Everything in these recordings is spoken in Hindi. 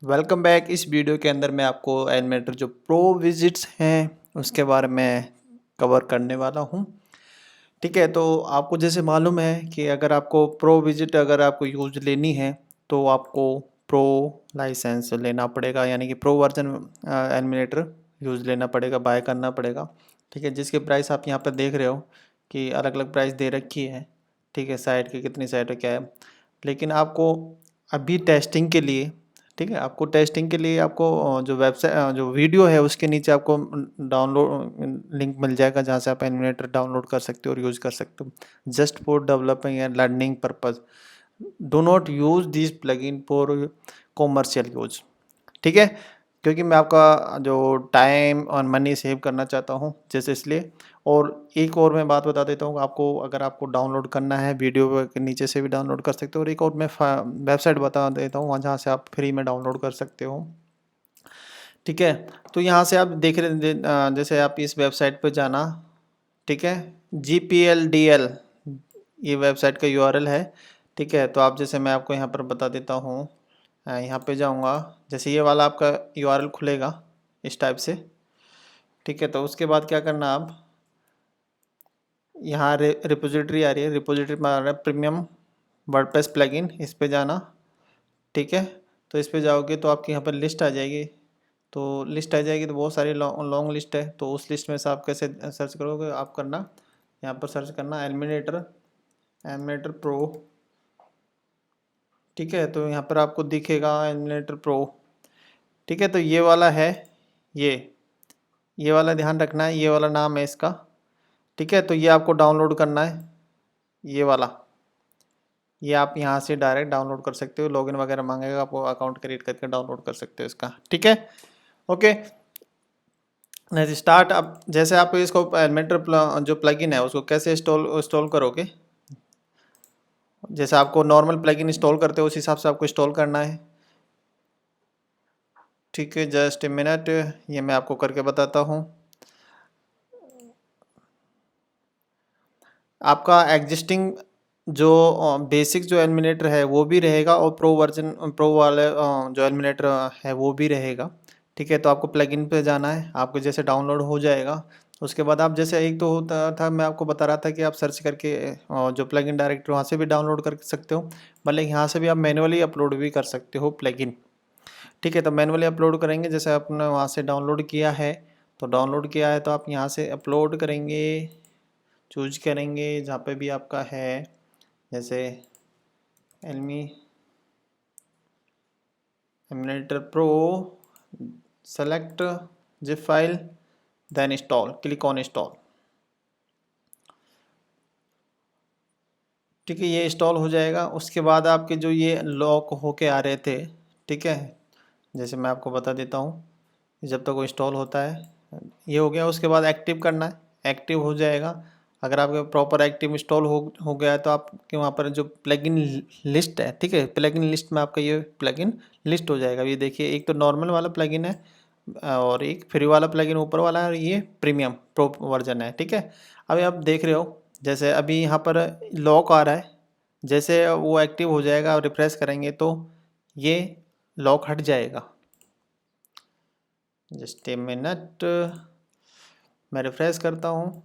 Welcome back. इस वीडियो के अंदर मैं आपको एनिमेटर जो प्रो विजिट्स हैं उसके बारे में कवर करने वाला हूं। ठीक है, तो आपको जैसे मालूम है कि अगर आपको प्रो विजिट अगर आपको यूज लेनी है तो आपको प्रो लाइसेंस लेना पड़ेगा, यानी कि प्रो वर्जन एनिमेटर यूज लेना पड़ेगा, बाय करना पड़ेगा। ठीक है, जिसके प्राइस आप यहाँ पर देख रहे हो कि अलग अलग प्राइस दे रखी है। ठीक है, साइट की कितनी साइट है क्या है, लेकिन आपको अभी टेस्टिंग के लिए, ठीक है, आपको टेस्टिंग के लिए आपको जो वेबसाइट जो वीडियो है उसके नीचे आपको डाउनलोड लिंक मिल जाएगा जहाँ से आप एनिमेटर डाउनलोड कर सकते हो और यूज़ कर सकते हो just for developing and learning purpose. Do not use this plugin for commercial use. ठीक है, क्योंकि मैं आपका जो टाइम और मनी सेव करना चाहता हूँ जैसे, इसलिए। और एक और मैं बात बता देता हूँ, आपको अगर आपको डाउनलोड करना है वीडियो के नीचे से भी डाउनलोड कर सकते हो, और एक और मैं वेबसाइट बता देता हूँ वहाँ जहाँ से आप फ्री में डाउनलोड कर सकते हो। ठीक है, तो यहाँ से आप देख रहे जैसे आप इस वेबसाइट पर जाना। ठीक है, GPLDL ये वेबसाइट का URL है। ठीक है, तो आप जैसे मैं आपको यहाँ पर बता देता हूँ, यहाँ पे जाऊँगा, जैसे ये वाला आपका URL खुलेगा इस टाइप से। ठीक है, तो उसके बाद क्या करना, आप यहाँ रिपोजिटरी आ रही है, रिपोजिटरी में आ रहा है प्रीमियम वर्डप्रेस प्लगइन, इस पे जाना। ठीक है, तो इस पे जाओगे तो आपकी यहाँ पर लिस्ट आ जाएगी। तो लिस्ट आ जाएगी तो बहुत सारी लॉन्ग लिस्ट है, तो उस लिस्ट में से आप कैसे सर्च करोगे, आप करना यहाँ पर सर्च करना एनिमेटर एनिमेटर प्रो। ठीक है, तो यहाँ पर आपको दिखेगा एनिमेटर प्रो। ठीक है, तो ये वाला है, ये वाला ध्यान रखना है, ये वाला नाम है इसका। ठीक है, तो ये आपको डाउनलोड करना है, ये वाला। ये आप यहाँ से डायरेक्ट डाउनलोड कर सकते हो, लॉगिन वगैरह मांगेगा, आपको अकाउंट क्रिएट करके डाउनलोड कर सकते हो इसका। ठीक है, ओके, नेक्स्ट स्टार्ट। अब जैसे आप इसको एलिमेंटर जो प्लगइन है उसको कैसे इंस्टॉल करोगे, जैसे आपको नॉर्मल प्लगइन इंस्टॉल करते हो उस हिसाब से आपको इंस्टॉल करना है। ठीक है, जस्ट ए मिनट, ये मैं आपको करके बताता हूँ। आपका एग्जिस्टिंग जो बेसिक जो एलिमिनेटर है वो भी रहेगा, और प्रो वर्जन प्रो वाले जो एलिमिनेटर है वो भी रहेगा। ठीक है, तो आपको प्लगइन पे जाना है, आपको जैसे डाउनलोड हो जाएगा उसके बाद आप जैसे, एक तो होता था मैं आपको बता रहा था कि आप सर्च करके जो प्लगइन डायरेक्टर वहाँ से भी डाउनलोड कर सकते हो, मतलब यहाँ से भी आप मैनुअली अपलोड भी कर सकते हो प्लगइन। ठीक है, तो मैनुअली अपलोड करेंगे, जैसे आपने वहाँ से डाउनलोड किया है, तो डाउनलोड किया है तो आप यहाँ से अपलोड करेंगे, चूज करेंगे जहाँ पे भी आपका है, जैसे एलमी emulator pro, select zip file, then install, click on install. ठीक है, ये इंस्टॉल हो जाएगा। उसके बाद आपके जो ये लॉक होके आ रहे थे, ठीक है, जैसे मैं आपको बता देता हूँ, जब तक वो इंस्टॉल होता है ये हो गया, उसके बाद एक्टिव करना है, एक्टिव हो जाएगा। अगर आपके प्रॉपर एक्टिव इंस्टॉल हो गया है तो आपके वहाँ पर जो प्लगइन लिस्ट है, ठीक है, प्लगइन लिस्ट में आपका ये प्लगइन लिस्ट हो जाएगा। ये देखिए, एक तो नॉर्मल वाला प्लगइन है और एक फ्री वाला प्लगइन ऊपर वाला है, और ये प्रीमियम प्रो वर्जन है। ठीक है, अभी आप देख रहे हो जैसे अभी यहाँ पर लॉक आ रहा है, जैसे वो एक्टिव हो जाएगा और रिफ्रेश करेंगे तो ये लॉक हट जाएगा। जस्ट ए मिनट, मैं रिफ्रेश करता हूँ।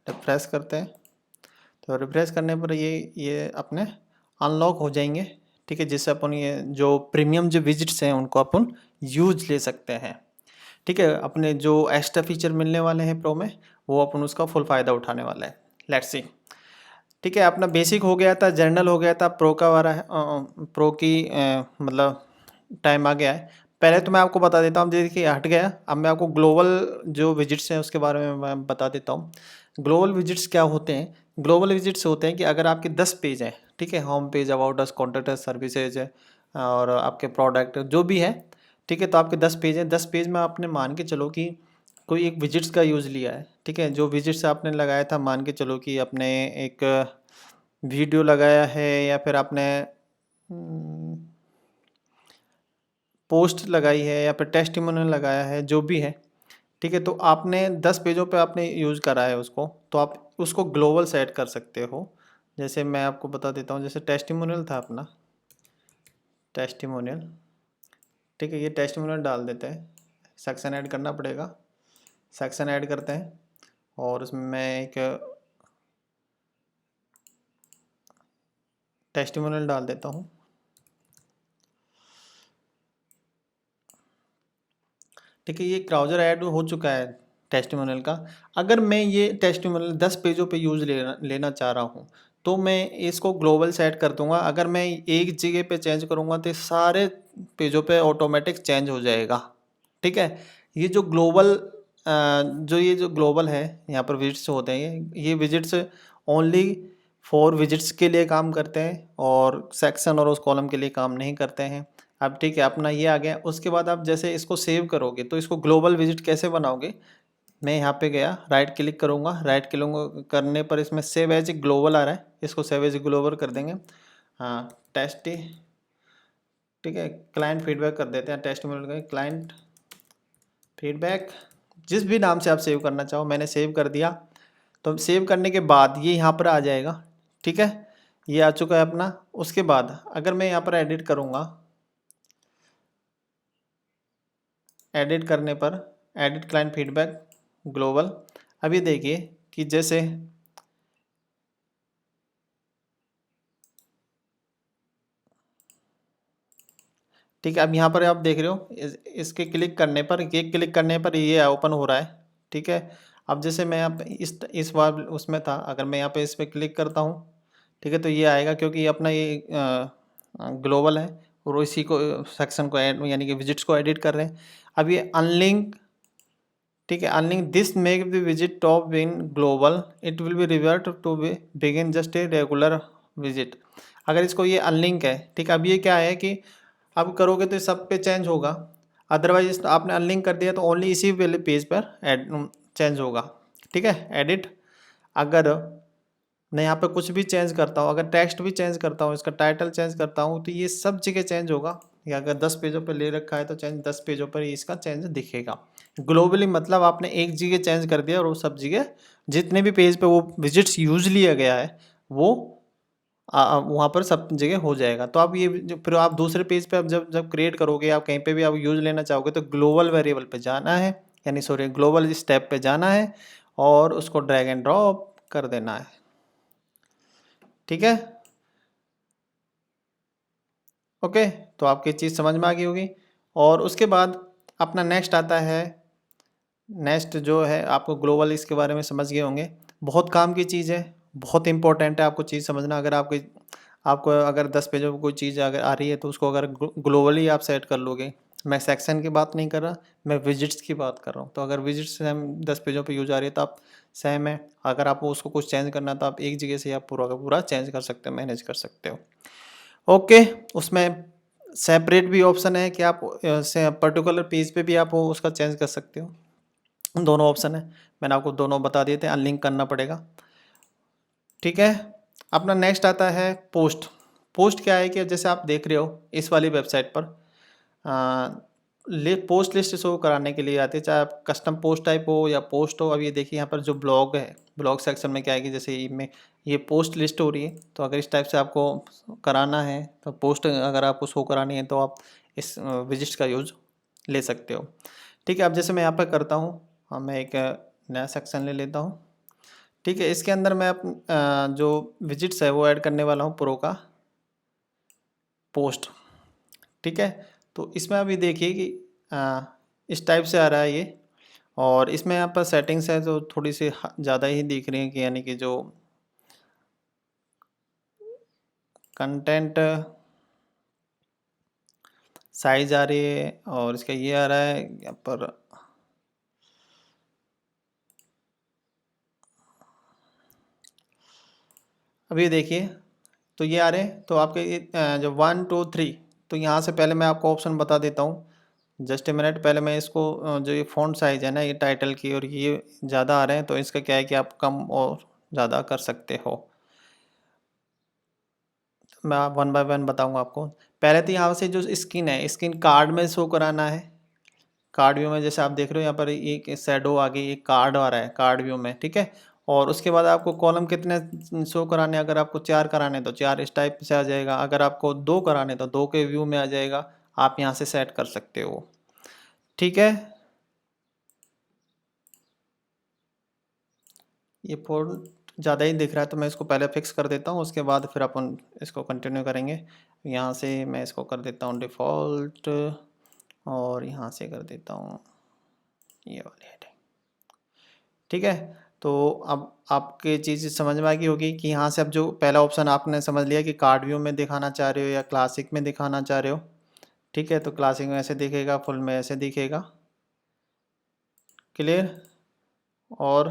रिफ्रेश करते हैं, तो रिफ्रेश करने पर ये अपने अनलॉक हो जाएंगे। ठीक है, जिससे अपन ये जो प्रीमियम जो विजिट्स हैं उनको अपन यूज ले सकते हैं। ठीक है, अपने जो एक्स्ट्रा फीचर मिलने वाले हैं प्रो में, वो अपन उसका फुल फ़ायदा उठाने वाला है। Let's see. ठीक है, अपना बेसिक हो गया था, जनरल हो गया था, प्रो का वाला है, प्रो की मतलब टाइम आ गया है। पहले तो मैं आपको बता देता हूँ, देखिए हट गया, अब मैं आपको ग्लोबल जो विजिट्स हैं उसके बारे में मैं बता देता हूँ। ग्लोबल विजिट्स क्या होते हैं, ग्लोबल विजिट्स होते हैं कि अगर आपके 10 पेज हैं, ठीक है, home page, about us, contact us, services है, और आपके प्रोडक्ट जो भी है, ठीक है, तो आपके 10 पेज हैं, 10 पेज में आपने मान के चलो कि कोई एक विजिट्स का यूज़ लिया है। ठीक है, जो विजिट्स आपने लगाया था, मान के चलो कि आपने एक वीडियो लगाया है, या फिर आपने पोस्ट लगाई है, या फिर टेस्टिमोनियल लगाया है, जो भी है। ठीक है, तो आपने 10 पेजों पे आपने यूज़ करा है उसको, तो आप उसको ग्लोबल सेट कर सकते हो। जैसे मैं आपको बता देता हूँ, जैसे टेस्टिमोनियल था अपना, टेस्टिमोनियल, ठीक है, ये टेस्टिमोनियल डाल देते हैं, सेक्शन ऐड करना पड़ेगा, सेक्शन ऐड करते हैं और उसमें मैं एक टेस्टिमोनियल डाल देता हूँ। ठीक है, ये ब्राउज़र ऐड हो चुका है टेस्टिमोनियल का। अगर मैं ये टेस्टिमोनियल 10 पेजों पे यूज़ लेना चाह रहा हूँ, तो मैं इसको ग्लोबल सेट कर दूंगा। अगर मैं एक जगह पे चेंज करूँगा तो सारे पेजों पे ऑटोमेटिक चेंज हो जाएगा। ठीक है, ये जो ग्लोबल ये जो ग्लोबल है, यहाँ पर विजिट्स होते हैं, ये विजिट्स ओनली फॉर विजिट्स के लिए काम करते हैं और सेक्शन और उस कॉलम के लिए काम नहीं करते हैं। अब ठीक है, अपना ये आ गया। उसके बाद आप जैसे इसको सेव करोगे तो इसको ग्लोबल विजिट कैसे बनाओगे, मैं यहाँ पे गया, राइट क्लिक करूँगा, राइट क्लिक करने पर इसमें सेव एज ग्लोबल आ रहा है, इसको सेव एज ग्लोबल कर देंगे। हाँ, टेस्ट, ठीक है, क्लाइंट फीडबैक कर देते हैं, टेस्ट में क्लाइंट फीडबैक, जिस भी नाम से आप सेव करना चाहो। मैंने सेव कर दिया। तो सेव करने के बाद ये यहाँ पर आ जाएगा। ठीक है, ये आ चुका है अपना। उसके बाद अगर मैं यहाँ पर एडिट करूँगा, एडिट करने पर एडिट क्लाइंट फीडबैक ग्लोबल, अभी देखिए कि जैसे ठीक है, अब यहाँ पर आप देख रहे हो इसके क्लिक करने पर, ये क्लिक करने पर ये ओपन हो रहा है। ठीक है, अब जैसे मैं यहाँ पे इस बार उसमें था, अगर मैं यहाँ पे इस पर क्लिक करता हूँ, ठीक है, तो ये आएगा क्योंकि ये अपना ये ग्लोबल है और इसी को सेक्शन को ऐड यानी कि विजिट्स को एडिट कर रहे हैं। अब ये अनलिंक, ठीक है, unlink this make the visit top in global, it will be revert to be begin just a regular visit. अगर इसको ये अनलिंक है, ठीक है, अब ये क्या है कि अब करोगे तो सब पे चेंज होगा, अदरवाइज आपने अनलिंक कर दिया तो ओनली इसी वाले पेज पर एड चेंज होगा। ठीक है, एडिट, अगर मैं यहाँ पे कुछ भी चेंज करता हूँ, अगर टेक्स्ट भी चेंज करता हूँ, इसका टाइटल चेंज करता हूँ, तो ये सब जगह चेंज होगा। या अगर 10 पेजों पर ले रखा है तो चेंज 10 पेजों पर ही इसका चेंज दिखेगा। ग्लोबली मतलब आपने एक जगह चेंज कर दिया और वो सब जगह जितने भी पेज पे वो विजिट्स यूज लिया गया है वो वहाँ पर सब जगह हो जाएगा। तो आप ये फिर आप दूसरे पेज पे आप जब जब क्रिएट करोगे, आप कहीं पे भी आप यूज लेना चाहोगे तो ग्लोबल वेरिएबल पे जाना है, यानी सॉरी ग्लोबल स्टेप पे जाना है और उसको ड्रैग एंड ड्रॉप कर देना है। ठीक है, ओके, तो आपकी चीज़ समझ में आ गई होगी। और उसके बाद अपना नेक्स्ट आता है, नेक्स्ट जो है आपको ग्लोबल, इसके बारे में समझ गए होंगे। बहुत काम की चीज़ है, बहुत इंपॉर्टेंट है आपको चीज़ समझना। अगर आपको अगर 10 पेजों पर कोई चीज़ अगर आ रही है तो उसको अगर ग्लोबली आप सेट कर लोगे, मैं सेक्शन की बात नहीं कर रहा, मैं विजिट्स की बात कर रहा हूँ। तो अगर विजिट्स हम 10 पेजों पे यूज आ रही है तो आप सेम है, अगर आपको उसको कुछ चेंज करना है तो आप एक जगह से आप पूरा का पूरा चेंज कर सकते हो, मैनेज कर सकते हो। ओके, उसमें सेपरेट भी ऑप्शन है कि आप से पर्टिकुलर पेज पे भी आप उसका चेंज कर सकते हो। दोनों ऑप्शन है, मैंने आपको दोनों बता दिए थे, अनलिंक करना पड़ेगा। ठीक है, अपना नेक्स्ट आता है पोस्ट। पोस्ट क्या है कि जैसे आप देख रहे हो इस वाली वेबसाइट पर पोस्ट लिस्ट शो कराने के लिए आती है, चाहे आप कस्टम पोस्ट टाइप हो या पोस्ट हो। अब ये देखिए यहाँ पर जो ब्लॉग है, ब्लॉग सेक्शन में क्या है कि जैसे में ये पोस्ट लिस्ट हो रही है, तो अगर इस टाइप से आपको कराना है तो पोस्ट अगर आपको शो करानी है तो आप इस विजिट्स का यूज़ ले सकते हो। ठीक है, अब जैसे मैं यहाँ पर करता हूँ, हाँ, मैं एक नया सेक्शन ले लेता हूँ। ठीक है, इसके अंदर मैं जो विजिट्स है वो ऐड करने वाला हूँ, प्रो का पोस्ट। ठीक है, तो इसमें अभी देखिए कि इस टाइप से आ रहा है ये, और इसमें यहाँ पर सेटिंग्स है जो थोड़ी सी ज़्यादा ही दिख रही है कि यानी कि जो कंटेंट साइज आ रही है और इसका ये आ रहा है यहाँ पर, अभी देखिए तो ये आ रहे हैं। तो आपके जो 1 2 3, तो यहाँ से पहले मैं आपको ऑप्शन बता देता हूँ। जस्ट ए मिनट, पहले मैं इसको जो ये फ़ॉन्ट साइज़ है ना, ये टाइटल की, और ये ज़्यादा आ रहे हैं तो इसका क्या है कि आप कम और ज़्यादा कर सकते हो। मैं वन बाय वन बताऊंगा आपको। पहले तो यहाँ से जो स्किन है, स्किन कार्ड में शो कराना है, कार्ड व्यू में जैसे आप देख रहे हो यहाँ पर एक शैडो आ गई, एक कार्ड आ रहा है कार्ड व्यू में, ठीक है। और उसके बाद आपको कॉलम कितने शो कराने, अगर आपको 4 कराने तो 4 इस टाइप से आ जाएगा, अगर आपको 2 कराने तो 2 के व्यू में आ जाएगा। आप यहाँ से सेट कर सकते हो, ठीक है। ये फोल्ड ज़्यादा ही दिख रहा है तो मैं इसको पहले फिक्स कर देता हूँ, उसके बाद फिर अपन इसको कंटिन्यू करेंगे। यहाँ से मैं इसको कर देता हूँ डिफ़ॉल्ट, और यहाँ से कर देता हूँ ये वाली हेडिंग, ठीक है। तो अब आपके चीज़ समझ में आ गई होगी कि यहाँ से अब जो पहला ऑप्शन आपने समझ लिया कि कार्ड व्यू में दिखाना चाह रहे हो या क्लासिक में दिखाना चाह रहे हो, ठीक है। तो क्लासिक में ऐसे दिखेगा, फुल में ऐसे दिखेगा, क्लियर। और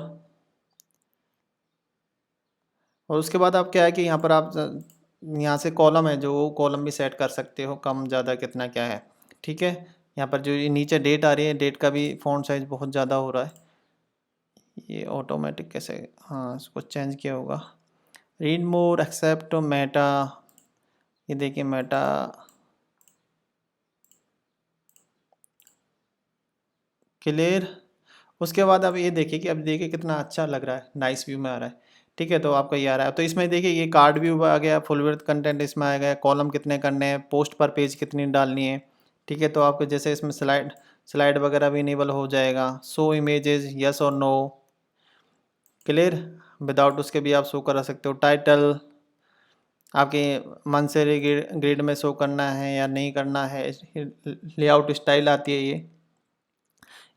उसके बाद आप क्या है कि यहाँ पर आप यहाँ से कॉलम है जो कॉलम भी सेट कर सकते हो, कम ज़्यादा कितना क्या है, ठीक है। यहाँ पर जो ये नीचे डेट आ रही है, डेट का भी फ़ॉन्ट साइज़ बहुत ज़्यादा हो रहा है। ये ऑटोमेटिक कैसे, हाँ इसको चेंज किया होगा। रीड मोर, एक्सेप्ट मेटा, ये देखिए मेटा, क्लियर। उसके बाद अब ये देखिए कि अब देखिए कितना अच्छा लग रहा है, नाइस व्यू में आ रहा है, ठीक है। तो आपका ये आ रहा है, तो इसमें देखिए ये कार्ड व्यू आ गया, फुल विड्थ कंटेंट इसमें आ गया, कॉलम कितने करने हैं, पोस्ट पर पेज कितनी डालनी है, ठीक है। तो आपको जैसे इसमें स्लाइड स्लाइड वगैरह भी इनेबल हो जाएगा, शो इमेजेस यस और नो, क्लियर। विदाउट उसके भी आप शो करा सकते हो। टाइटल आपके मन से ग्रिड में शो करना है या नहीं करना है, लेआउट स्टाइल आती है ये।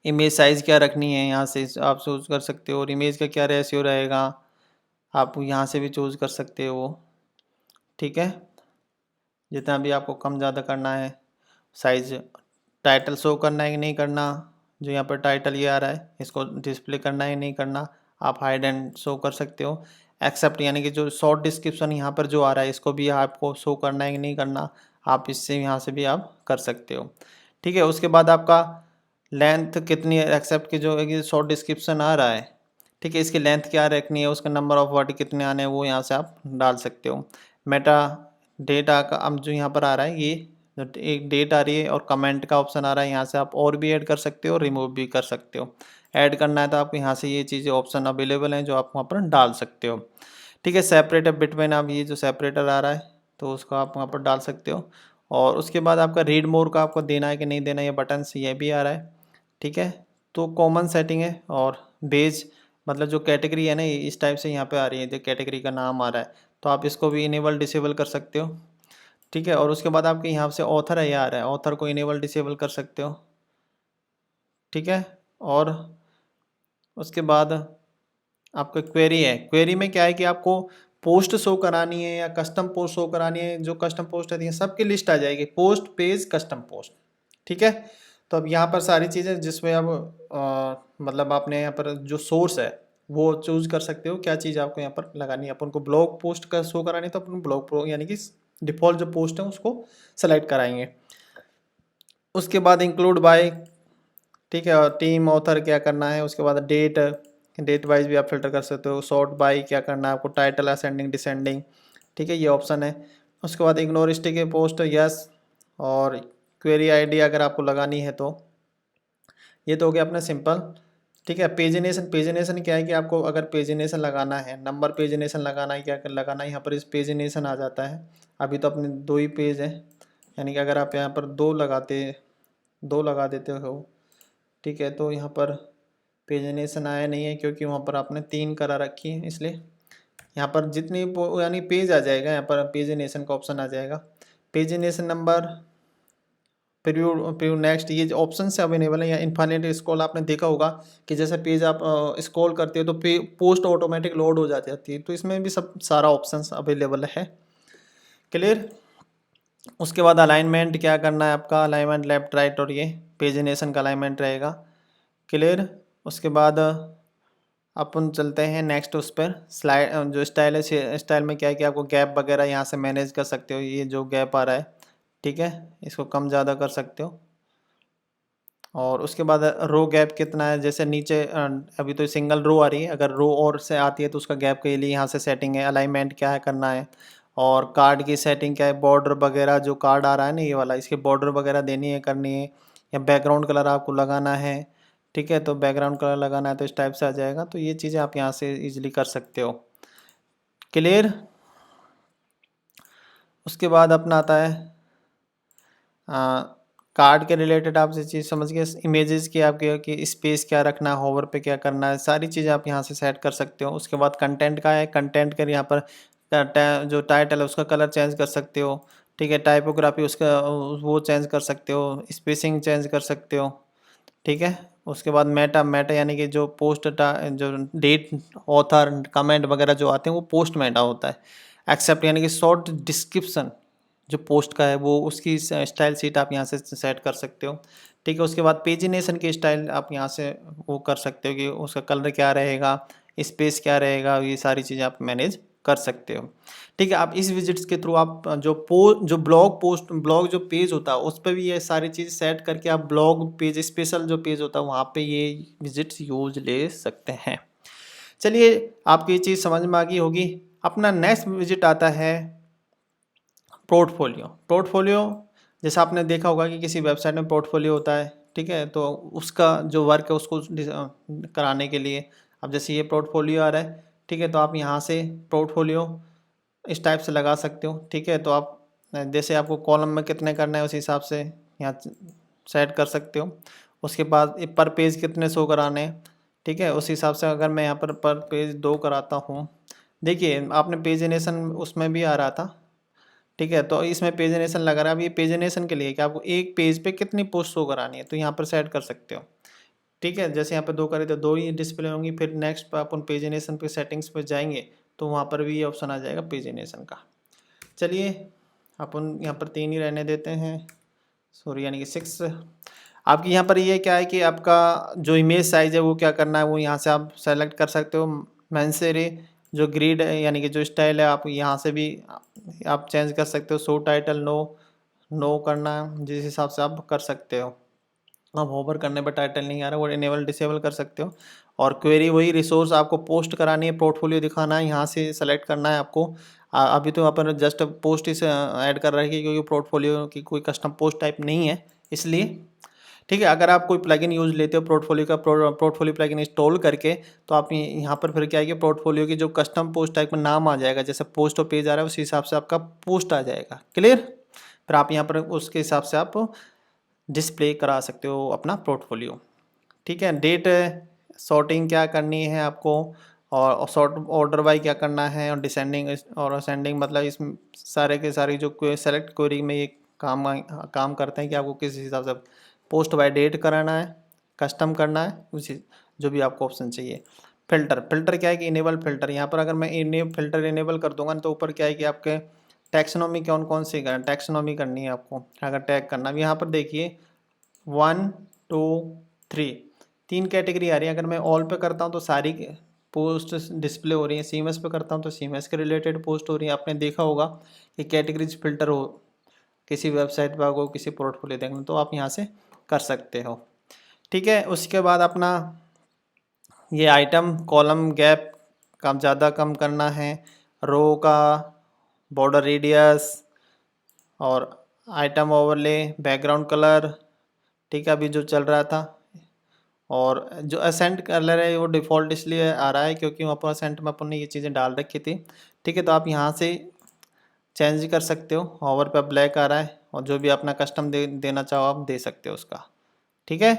इमेज साइज़ क्या रखनी है, यहाँ से आप चूज़ कर सकते हो, और इमेज का क्या रेशियो रहेगा आप यहाँ से भी चूज़ कर सकते हो, ठीक है। जितना भी आपको कम ज़्यादा करना है साइज़। टाइटल शो करना है कि नहीं करना, जो यहाँ पर टाइटल ये आ रहा है इसको डिस्प्ले करना है नहीं करना, आप हाइड एंड शो कर सकते हो। एक्सेप्ट यानी कि जो शॉर्ट डिस्क्रिप्शन यहाँ पर जो आ रहा है इसको भी आपको शो करना है कि नहीं करना, आप इससे यहाँ से भी आप कर सकते हो, ठीक है। उसके बाद आपका लेंथ कितनी है, एक्सेप्ट की जो है शॉर्ट डिस्क्रिप्शन आ रहा है, ठीक है, इसकी लेंथ क्या रखनी है, उसका नंबर ऑफ वर्ड कितने आने हैं वो यहाँ से आप डाल सकते हो। मेटा डेटा का अब जो यहाँ पर आ रहा है ये जो एक डेट आ रही है और कमेंट का ऑप्शन आ रहा है, यहाँ से आप और भी ऐड कर सकते हो, रिमूव भी कर सकते हो। ऐड करना है तो आपको यहाँ से ये चीज़ें ऑप्शन अवेलेबल हैं जो आप वहाँ पर डाल सकते हो, ठीक है। सेपरेटर बिटवीन, आप ये जो सेपरेटर आ रहा है तो उसको आप वहाँ पर डाल सकते हो। और उसके बाद आपका रीड मोर का आपको देना है कि नहीं देना, ये बटन से ये भी आ रहा है, ठीक है। तो कॉमन सेटिंग है, और बेज मतलब जो कैटेगरी है ना ये इस टाइप से यहाँ पे आ रही है, जो कैटेगरी का नाम आ रहा है तो आप इसको भी इनेबल डिसेबल कर सकते हो, ठीक है। और उसके बाद आपके यहाँ से ऑथर है ये आ रहा है, ऑथर को इनेबल डिसेबल कर सकते हो, ठीक है। और उसके बाद आपका क्वेरी है, क्वेरी में क्या है कि आपको पोस्ट शो करानी है या कस्टम पोस्ट शो करानी है, जो कस्टम पोस्ट है सबकी लिस्ट आ जाएगी, पोस्ट पेज कस्टम पोस्ट, ठीक है। तो अब यहाँ पर सारी चीज़ें जिसमें अब मतलब आपने यहाँ पर जो सोर्स है वो चूज कर सकते हो, क्या चीज़ आपको यहाँ पर लगानी है। अपन को ब्लॉग पोस्ट का शो करानी है तो अपन ब्लॉग प्रो यानी कि डिफ़ॉल्ट जो पोस्ट है उसको सेलेक्ट कराएंगे। उसके बाद इंक्लूड बाय, ठीक है, और टीम ऑथर क्या करना है, उसके बाद डेट, डेट वाइज भी आप फिल्टर कर सकते हो। सॉर्ट बाय क्या करना है आपको, टाइटल असेंडिंग डिसेंडिंग, ठीक है, ये ऑप्शन है। उसके बाद इग्नोर स्टिक पोस्ट यस, और क्वेरी आईडी अगर आपको लगानी है तो, ये तो हो गया अपना सिंपल, ठीक है। पेजिनेशन, पेजिनेशन क्या है कि आपको अगर पेजिनेशन लगाना है, नंबर पेजिनेशन लगाना है, क्या लगाना है, यहाँ पर इस पेजिनेशन आ जाता है। अभी तो अपने 2 ही पेज हैं, यानी कि अगर आप यहाँ पर 2 लगा देते हो, ठीक है, तो यहाँ पर पेजिनेशन आया नहीं है क्योंकि वहाँ पर आपने 3 करा रखी है, इसलिए यहाँ पर जितनी यानी पेज आ जाएगा, यहाँ पर पेजिनेशन का ऑप्शन आ जाएगा। Pagination number, preview preview next, ये जो ऑप्शन से अवेलेबल है। या इनफाइनाइट स्क्रॉल आपने देखा होगा कि जैसे पेज आप स्क्रॉल करते हो तो पोस्ट ऑटोमेटिक लोड हो जाती है, तो इसमें भी सब सारा ऑप्शंस अवेलेबल है, क्लियर। उसके बाद अलाइनमेंट क्या करना है आपका, अलाइनमेंट लेफ्ट राइट, और ये पेजिनेशन का अलाइनमेंट रहेगा, क्लियर। उसके बाद अपन चलते हैं नेक्स्ट उस पर स्लाइड, जो स्टाइल है स्टाइल में क्या है कि आपको गैप वगैरह यहाँ से मैनेज कर सकते हो, ये जो गैप आ रहा है, ठीक है, इसको कम ज़्यादा कर सकते हो। और उसके बाद रो गैप कितना है, जैसे नीचे अभी तो सिंगल रो आ रही है, अगर रो और से आती है तो उसका गैप के लिए यहाँ से सेटिंग है। अलाइनमेंट क्या है करना है, और कार्ड की सेटिंग क्या है, बॉर्डर वगैरह जो कार्ड आ रहा है ना ये वाला, इसके बॉर्डर वगैरह देनी है करनी है, या बैकग्राउंड कलर आपको लगाना है, ठीक है, तो बैकग्राउंड कलर लगाना है तो इस टाइप से आ जाएगा। तो ये चीज़ें आप यहाँ से इजीली कर सकते हो। क्लियर। उसके बाद अपना आता है कार्ड के रिलेटेड आप ये चीज़ समझ गए। इमेजेस की आपके कि स्पेस क्या रखना है, होवर पे क्या करना है, सारी चीज़ें आप यहाँ से सेट कर सकते हो। उसके बाद कंटेंट का है, कंटेंट के यहाँ पर जो टाइटल है उसका कलर चेंज कर सकते हो, ठीक है, टाइपोग्राफी उसका वो चेंज कर सकते हो, स्पेसिंग चेंज कर सकते हो, ठीक है। उसके बाद मेटा मेटा यानी कि जो पोस्ट जो डेट ऑथर कमेंट वगैरह जो आते हैं वो पोस्ट मेटा होता है। एक्सेप्ट यानी कि शॉर्ट डिस्क्रिप्शन जो पोस्ट का है वो उसकी स्टाइल शीट आप यहाँ से सेट कर सकते हो, ठीक है। उसके बाद पेजिनेशन की स्टाइल आप यहाँ से वो कर सकते हो कि उसका कलर क्या रहेगा, स्पेस क्या रहेगा, ये सारी चीज़ें आप मैनेज कर सकते हो, ठीक है। आप इस विजिट्स के थ्रू आप जो ब्लॉग जो पेज होता है उस पर भी ये सारी चीज़ सेट करके आप ब्लॉग पेज स्पेशल जो पेज होता है वहाँ पे ये विजिट्स यूज ले सकते हैं। चलिए आपको ये चीज़ समझ में आ गई होगी। अपना नेक्स्ट विजिट आता है पोर्टफोलियो। पोर्टफोलियो जैसा आपने देखा होगा कि किसी वेबसाइट में पोर्टफोलियो होता है, ठीक है, तो उसका जो वर्क है उसको कराने के लिए अब जैसे ये पोर्टफोलियो आ रहा है, ठीक है, तो आप यहाँ से पोर्टफोलियो इस टाइप से लगा सकते हो, ठीक है। तो आप जैसे आपको कॉलम में कितने करना है उस हिसाब से यहाँ सेट कर सकते हो। उसके बाद पर पेज कितने शो कराने हैं, ठीक है, उस हिसाब से अगर मैं यहाँ पर पेज 2 कराता हूँ, देखिए आपने पेजिनेशन उसमें भी आ रहा था, ठीक है, तो इसमें पेजिनेशन लगा रहा है। अब ये पेजिनेशन के लिए कि आपको एक पेज पे कितनी पोस्ट शो करानी है तो यहाँ पर सेट कर सकते हो, ठीक है। जैसे यहाँ पे 2 करे तो 2 ही डिस्प्ले होंगी। फिर नेक्स्ट पर अपन पेजिनेशन पे सेटिंग्स पे जाएंगे तो वहाँ पर भी ये ऑप्शन आ जाएगा पेजिनेशन का। चलिए अपन यहाँ पर 3 ही रहने देते हैं, सॉरी यानी कि 6। आपकी यहाँ पर ये क्या है कि आपका जो इमेज साइज़ है वो क्या करना है वो यहाँ से आप सेलेक्ट कर सकते हो। मैंसेरे जो ग्रिड है यानी कि जो स्टाइल है आप यहाँ से भी आप चेंज कर सकते हो। शो टाइटल नो करना है जिस हिसाब से आप कर सकते हो। अब होवर करने पर टाइटल नहीं आ रहा वो इनेबल डिसेबल कर सकते हो। और क्वेरी वही रिसोर्स आपको पोस्ट करानी है, पोर्टफोलियो दिखाना है, यहाँ से सेलेक्ट करना है आपको। अभी तो अपन जस्ट पोस्ट इसे ऐड कर रहे हैं क्योंकि पोर्टफोलियो की कोई कस्टम पोस्ट टाइप नहीं है इसलिए, ठीक है। अगर आप कोई प्लगइन यूज लेते हो पोर्टफोलियो का पोर्टफोलियो प्लगइन इंस्टॉल करके तो आप यहाँ पर फिर क्या है कि पोर्टफोलियो की जो कस्टम पोस्ट टाइप में नाम आ जाएगा, जैसे पोस्ट और पेज आ रहा है उसी हिसाब से आपका पोस्ट आ जाएगा। क्लियर। फिर आप यहाँ पर उसके हिसाब से आप डिस्प्ले करा सकते हो अपना पोर्टफोलियो, ठीक है। डेट सॉर्टिंग क्या करनी है आपको और सॉर्ट ऑर्डर बाई क्या करना है और डिसेंडिंग और असेंडिंग, मतलब इस सारे के सारे जो सेलेक्ट क्वेरी में ये काम करते हैं कि आपको किस हिसाब से पोस्ट बाय डेट कराना है, कस्टम करना है, उसी जो भी आपको ऑप्शन चाहिए। फिल्टर क्या है कि इनेबल फिल्टर, यहाँ पर अगर मैं फिल्टर इनेबल कर दूंगा तो ऊपर क्या है कि आपके टैक्सोनॉमी कौन कौन सी करना, टैक्सोनॉमी करनी है आपको अगर टैग करना। यहाँ पर देखिए 1 2 3 3 कैटेगरी आ रही है। अगर मैं ऑल पे करता हूँ तो सारी पोस्ट डिस्प्ले हो रही है, सीएमएस पे करता हूँ तो सीएमएस के रिलेटेड पोस्ट हो रही है। आपने देखा होगा कि कैटेगरीज फिल्टर हो किसी वेबसाइट पर आपको किसी पोर्टफोलियो देखना तो आप यहाँ से कर सकते हो, ठीक है। उसके बाद अपना ये आइटम कॉलम गैप कम ज़्यादा कम करना है, रो का बॉर्डर रेडियस और आइटम ओवरले, बैकग्राउंड कलर, ठीक है, अभी जो चल रहा था। और जो असेंट कलर है वो डिफ़ॉल्ट इसलिए आ रहा है क्योंकि वहाँ पर असेंट में अपन ने ये चीज़ें डाल रखी थी, ठीक है। तो आप यहाँ से चेंज कर सकते हो। ओवर पे ब्लैक आ रहा है और जो भी अपना कस्टम देना चाहो आप दे सकते हो उसका, ठीक है,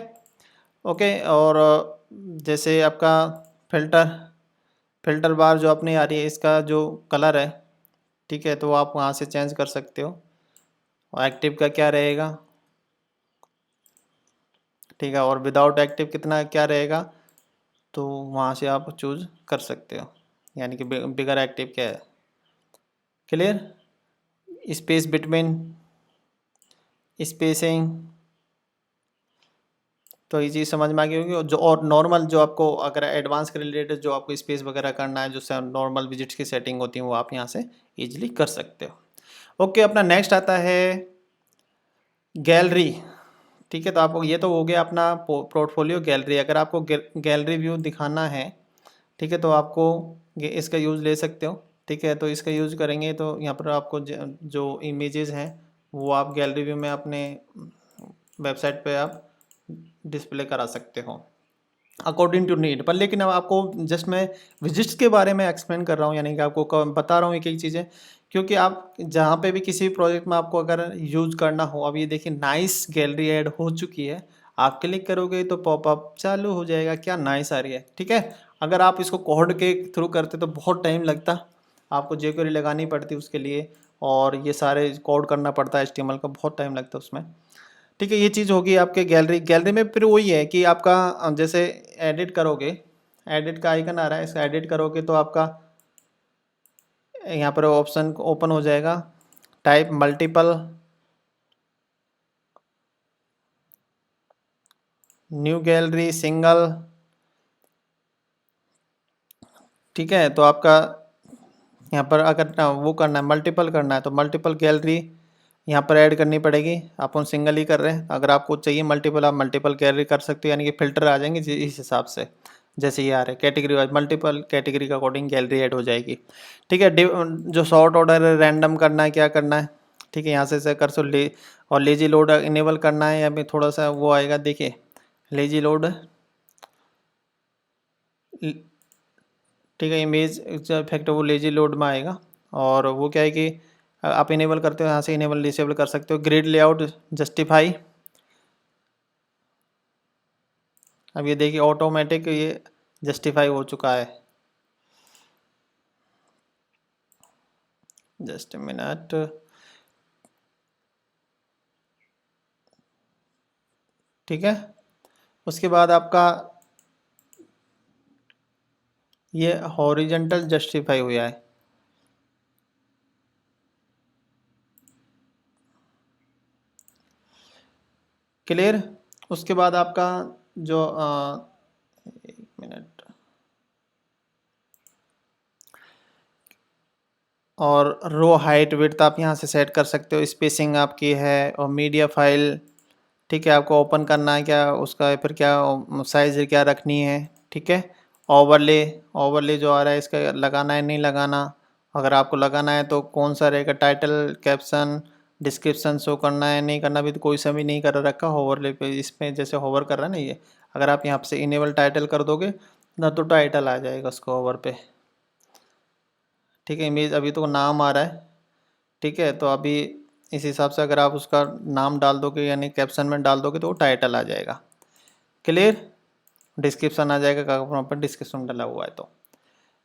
ओके। और जैसे आपका फिल्टर बार जो अपनी आ रही है इसका जो कलर है, ठीक है, तो आप वहाँ से चेंज कर सकते हो। और एक्टिव का क्या रहेगा, ठीक है, और विदाउट एक्टिव कितना क्या रहेगा तो वहाँ से आप चूज़ कर सकते हो, यानी कि बिगर एक्टिव क्या है। क्लियर। स्पेस बिटवीन, स्पेसिंग, तो ये चीज़ समझ में आ गई होगी। और जो और नॉर्मल जो आपको अगर एडवांस के रिलेटेड जो आपको स्पेस वगैरह करना है जो नॉर्मल विजिट्स की सेटिंग होती है वो आप यहाँ से ईजिली कर सकते हो। ओके, अपना नेक्स्ट आता है गैलरी, ठीक है। तो आपको ये तो हो गया अपना पोर्टफोलियो गैलरी। अगर आपको गैलरी व्यू दिखाना है, ठीक है, तो आपको इसका यूज़ ले सकते हो, ठीक है। तो इसका यूज़ करेंगे तो यहाँ पर आपको जो इमेजेस हैं वो आप गैलरी व्यू में अपने वेबसाइट पे आप डिस्प्ले करा सकते हो अकॉर्डिंग टू नीड। पर लेकिन अब आपको जस्ट मैं विजिट्स के बारे में एक्सप्लेन कर रहा हूँ, यानी कि आपको बता रहा हूँ एक एक चीज़ें, क्योंकि आप जहाँ पे भी किसी भी प्रोजेक्ट में आपको अगर यूज करना हो, अब ये देखिए नाइस गैलरी ऐड हो चुकी है, आप क्लिक करोगे तो पॉपअप चालू हो जाएगा, क्या नाइस आ रही है। ठीक है, अगर आप इसको कोड के थ्रू करते तो बहुत टाइम लगता, आपको jQuery लगानी पड़ती उसके लिए, और ये सारे कोड करना पड़ता है HTML का, बहुत टाइम लगता है उसमें। ठीक है, ये चीज़ होगी आपके गैलरी। गैलरी में फिर वही है कि आपका जैसे एडिट करोगे, एडिट का आइकन आ रहा है, इसका एडिट करोगे तो आपका यहाँ पर ऑप्शन ओपन हो जाएगा, type multiple, new gallery, single. ठीक है, तो आपका यहाँ पर अगर वो करना है, मल्टीपल करना है, तो मल्टीपल गैलरी यहाँ पर ऐड करनी पड़ेगी। अपन सिंगल ही कर रहे हैं, अगर आपको चाहिए मल्टीपल, आप मल्टीपल गैलरी कर सकते हो, यानी कि फिल्टर आ जाएंगे इस हिसाब से, जैसे ये आ रहे कैटेगरी वाइज, मल्टीपल कैटेगरी का अकॉर्डिंग गैलरी ऐड हो जाएगी। ठीक है, जो शॉर्ट ऑर्डर है, रैंडम करना है, क्या करना है, ठीक है, यहाँ से कर सो ले, और लेजी लोड इनेबल करना है, या फिर थोड़ा सा वो आएगा, देखिए लेजी लोड, ठीक है, इमेज जो इफेक्ट है वो लेजी लोड में आएगा। और वो क्या है कि आप इनेबल करते हो, यहाँ से इनेबल डिसेबल कर सकते हो। ग्रिड लेआउट जस्टिफाई, अब ये देखिए ऑटोमेटिक ये जस्टिफाई हो चुका है। जस्ट मिनट, ठीक है, उसके बाद आपका ये हॉरिजेंटल जस्टिफाई हुआ है। क्लियर, उसके बाद आपका जो एक मिनट, और रो हाइट विड्थ आप यहाँ से सेट कर सकते हो, स्पेसिंग आपकी है, और मीडिया फाइल, ठीक है, आपको ओपन करना है क्या उसका, फिर क्या साइज क्या रखनी है। ठीक है, ओवरले, ओवरले जो आ रहा है इसका लगाना है नहीं लगाना, अगर आपको लगाना है तो कौन सा रहेगा, टाइटल, कैप्शन, डिस्क्रिप्शन शो करना है नहीं करना, भी तो कोई सा भी नहीं कर रखा ओवरले पे, इस पे जैसे होवर कर रहा है ना ये, अगर आप यहाँ से इनेबल टाइटल कर दोगे ना तो टाइटल आ जाएगा उसको ओवर पे। ठीक है, इमेज अभी तो नाम आ रहा है, ठीक है, तो अभी इस हिसाब से अगर आप उसका नाम डाल दोगे, यानी कैप्शन में डाल दोगे तो वो टाइटल आ जाएगा। क्लियर, डिस्क्रिप्शन आ जाएगा, कहाँ पर डिस्क्रिप्शन डाला हुआ है। तो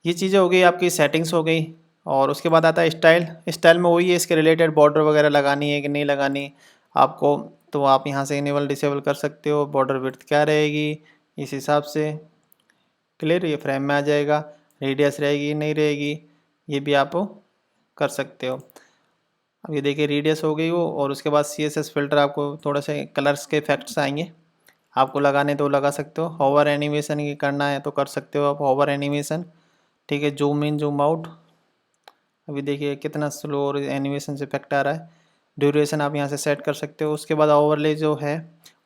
ये चीज़ें हो गई, आपकी सेटिंग्स हो गई। और उसके बाद आता है स्टाइल। स्टाइल में वही है, इसके रिलेटेड बॉर्डर वगैरह लगानी है कि नहीं लगानी आपको, तो आप यहाँ से इनेबल डिसेबल कर सकते हो। बॉर्डर विड्थ क्या रहेगी इस हिसाब से। क्लियर, ये फ्रेम में आ जाएगा। रेडियस रहेगी नहीं रहेगी ये भी आप कर सकते हो। अब ये देखिए रेडियस हो गई वो, और उसके बाद CSS फिल्टर, आपको थोड़ा से कलर्स के इफेक्ट्स आएंगे, आपको लगाने तो लगा सकते हो। होवर एनिमेशन ये करना है तो कर सकते हो आप होवर एनिमेशन। ठीक है, जूम इन जूम आउट, अभी देखिए कितना स्लो और एनिमेशन से इफेक्ट आ रहा है। ड्यूरेशन आप यहाँ से सेट कर सकते हो। उसके बाद ओवरले जो है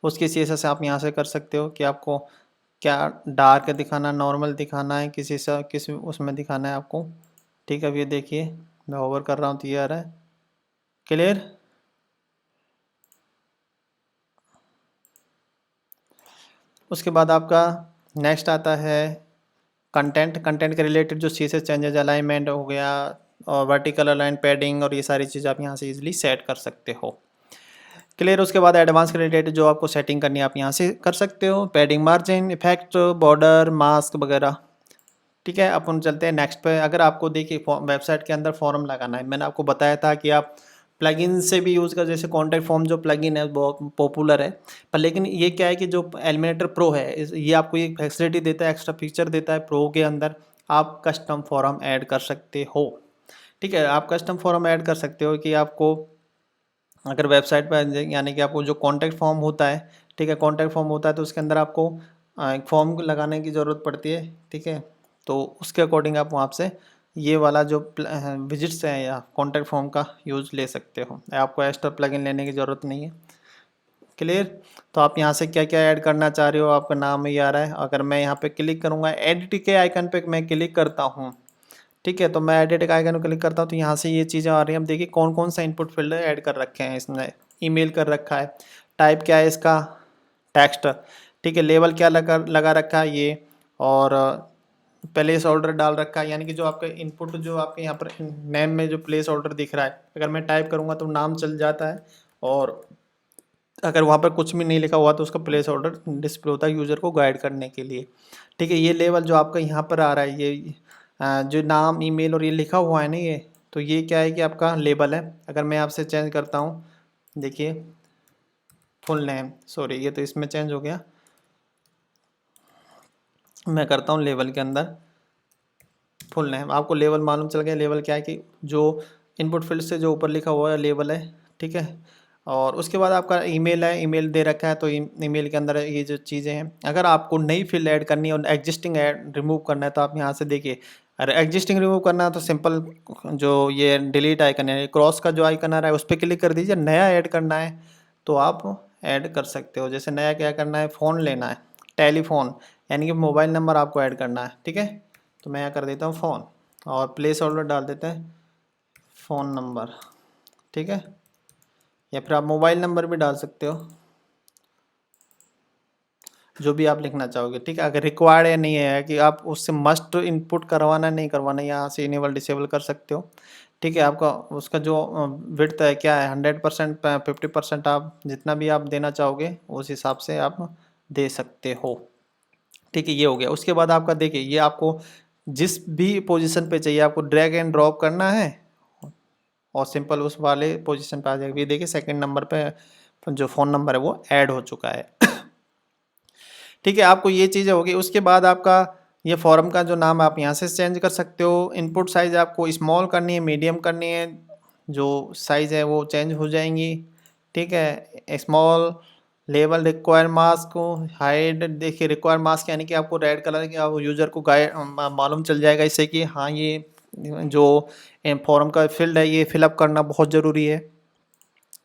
उसके CSS आप यहाँ से कर सकते हो कि आपको क्या डार्क दिखाना, नॉर्मल दिखाना है, किसी उसमें दिखाना है आपको। ठीक है, अब ये देखिए मैं ओवर कर रहा हूँ तो ये आ रहा है। क्लियर, उसके बाद आपका नेक्स्ट आता है कंटेंट। कंटेंट के रिलेटेड जो CSS चेंजेस, अलाइनमेंट हो गया, और वर्टिकल अलाइन, पैडिंग, और ये सारी चीज़ आप यहाँ से इजीली सेट कर सकते हो। क्लियर, उसके बाद एडवांस के रिलेटेड जो आपको सेटिंग करनी है आप यहाँ से कर सकते हो, padding, margin, effect, border, mask वगैरह। ठीक है, अपन चलते हैं नेक्स्ट पे। अगर आपको देखिए वेबसाइट के अंदर फॉर्म लगाना है, मैंने आपको बताया था कि आप प्लगइन से भी यूज़ कर, जैसे कॉन्टैक्ट फॉर्म जो प्लगइन है बहुत पॉपुलर है, पर लेकिन ये क्या है कि जो एलिमिनेटर प्रो है ये आपको एक फैसिलिटी देता है, एक्स्ट्रा फीचर देता है प्रो के अंदर, आप कस्टम फॉर्म ऐड कर सकते हो। ठीक है, आप कस्टम फॉर्म ऐड कर सकते हो कि आपको अगर वेबसाइट पर, यानी कि आपको जो कॉन्टैक्ट फॉर्म होता है, ठीक है, कॉन्टैक्ट फॉर्म होता है तो उसके अंदर आपको एक फॉर्म लगाने की ज़रूरत पड़ती है। ठीक है, तो उसके अकॉर्डिंग आप वहाँ से ये वाला जो विजिट्स हैं या कॉन्टैक्ट फॉर्म का यूज़ ले सकते हो, आपको एक्स्ट्रा प्लगइन लेने की ज़रूरत नहीं है। क्लियर, तो आप यहाँ से क्या क्या ऐड करना चाह रहे हो, आपका नाम ही आ रहा है। अगर मैं यहाँ पे क्लिक करूँगा, एडिट के आइकन पे मैं क्लिक करता हूँ, ठीक है, तो मैं एडिट के आइकन पर क्लिक करता हूँ तो यहाँ से ये चीज़ें आ रही हैं। अब देखिए कौन कौन सा इनपुट फील्ड ऐड कर रखे हैं इसने, ईमेल कर रखा है, टाइप क्या है इसका, टेक्स्ट, ठीक है। लेबल क्या लगा रखा है ये, और प्लेस ऑर्डर डाल रखा है, यानी कि जो आपका इनपुट जो आपके यहाँ पर नेम में जो प्लेस ऑर्डर दिख रहा है, अगर मैं टाइप करूँगा तो नाम चल जाता है, और अगर वहाँ पर कुछ भी नहीं लिखा हुआ तो उसका प्लेस ऑर्डर डिस्प्ले होता है यूज़र को गाइड करने के लिए, ठीक है। ये लेवल जो आपका यहाँ पर आ रहा है, ये जो नाम, ईमेल और ये लिखा हुआ है ना, ये तो ये क्या है कि आपका लेबल है। अगर मैं आपसे चेंज करता हूँ, देखिए फुल नेम, सॉरी ये तो इसमें चेंज हो गया, मैं करता हूँ लेवल के अंदर फुल नेम। आपको लेवल मालूम चल गया, लेवल क्या है कि जो इनपुट फील्ड से जो ऊपर लिखा हुआ है लेवल है, ठीक है। और उसके बाद आपका ईमेल है, ईमेल दे रखा है, तो ईमेल के अंदर ये जो चीज़ें हैं, अगर आपको नई फील्ड ऐड करनी है और एग्जिस्टिंग ऐड रिमूव करना है तो आप यहाँ से देखिए, अगर एग्जिस्टिंग रिमूव करना है तो सिंपल जो ये डिलीट आइकन है, क्रॉस का जो आइकन आ रहा है उस पर क्लिक कर दीजिए। नया ऐड करना है तो आप ऐड कर सकते हो। जैसे नया क्या करना है, फ़ोन लेना है, टेलीफोन, यानी कि मोबाइल नंबर आपको ऐड करना है, ठीक है। तो मैं यहाँ कर देता हूँ फ़ोन, और प्लेस ऑर्डर डाल देते हैं फ़ोन नंबर, ठीक है। या फिर आप मोबाइल नंबर भी डाल सकते हो, जो भी आप लिखना चाहोगे, ठीक है। अगर रिक्वायर्ड है नहीं है कि आप उससे मस्ट इनपुट करवाना नहीं करवाना, यहाँ से इनेबल डिसेबल कर सकते हो, ठीक है। आपका उसका जो विड्थ है क्या है, 100%, 50%, आप जितना भी आप देना चाहोगे उस हिसाब से आप दे सकते हो, ठीक है। ये हो गया। उसके बाद आपका देखिए, ये आपको जिस भी पोजीशन पे चाहिए आपको ड्रैग एंड ड्रॉप करना है, और सिंपल उस वाले पोजीशन पे आ जाएगा। ये देखिए सेकंड नंबर पे जो फ़ोन नंबर है वो ऐड हो चुका है, ठीक है। आपको ये चीज़ें होगी। उसके बाद आपका ये फॉर्म का जो नाम आप यहाँ से चेंज कर सकते हो। इनपुट साइज़ आपको स्मॉल करनी है, मीडियम करनी है, जो साइज़ है वो चेंज हो जाएंगी, ठीक है। स्मॉल, लेवल, रिक्वायर मास्क को हाइड, देखिए रिक्वायर मास्क यानी कि आपको रेड कलर की आप यूज़र को गाइड मालूम चल जाएगा इससे कि हाँ ये जो फॉर्म का फील्ड है ये फिलअप करना बहुत ज़रूरी है।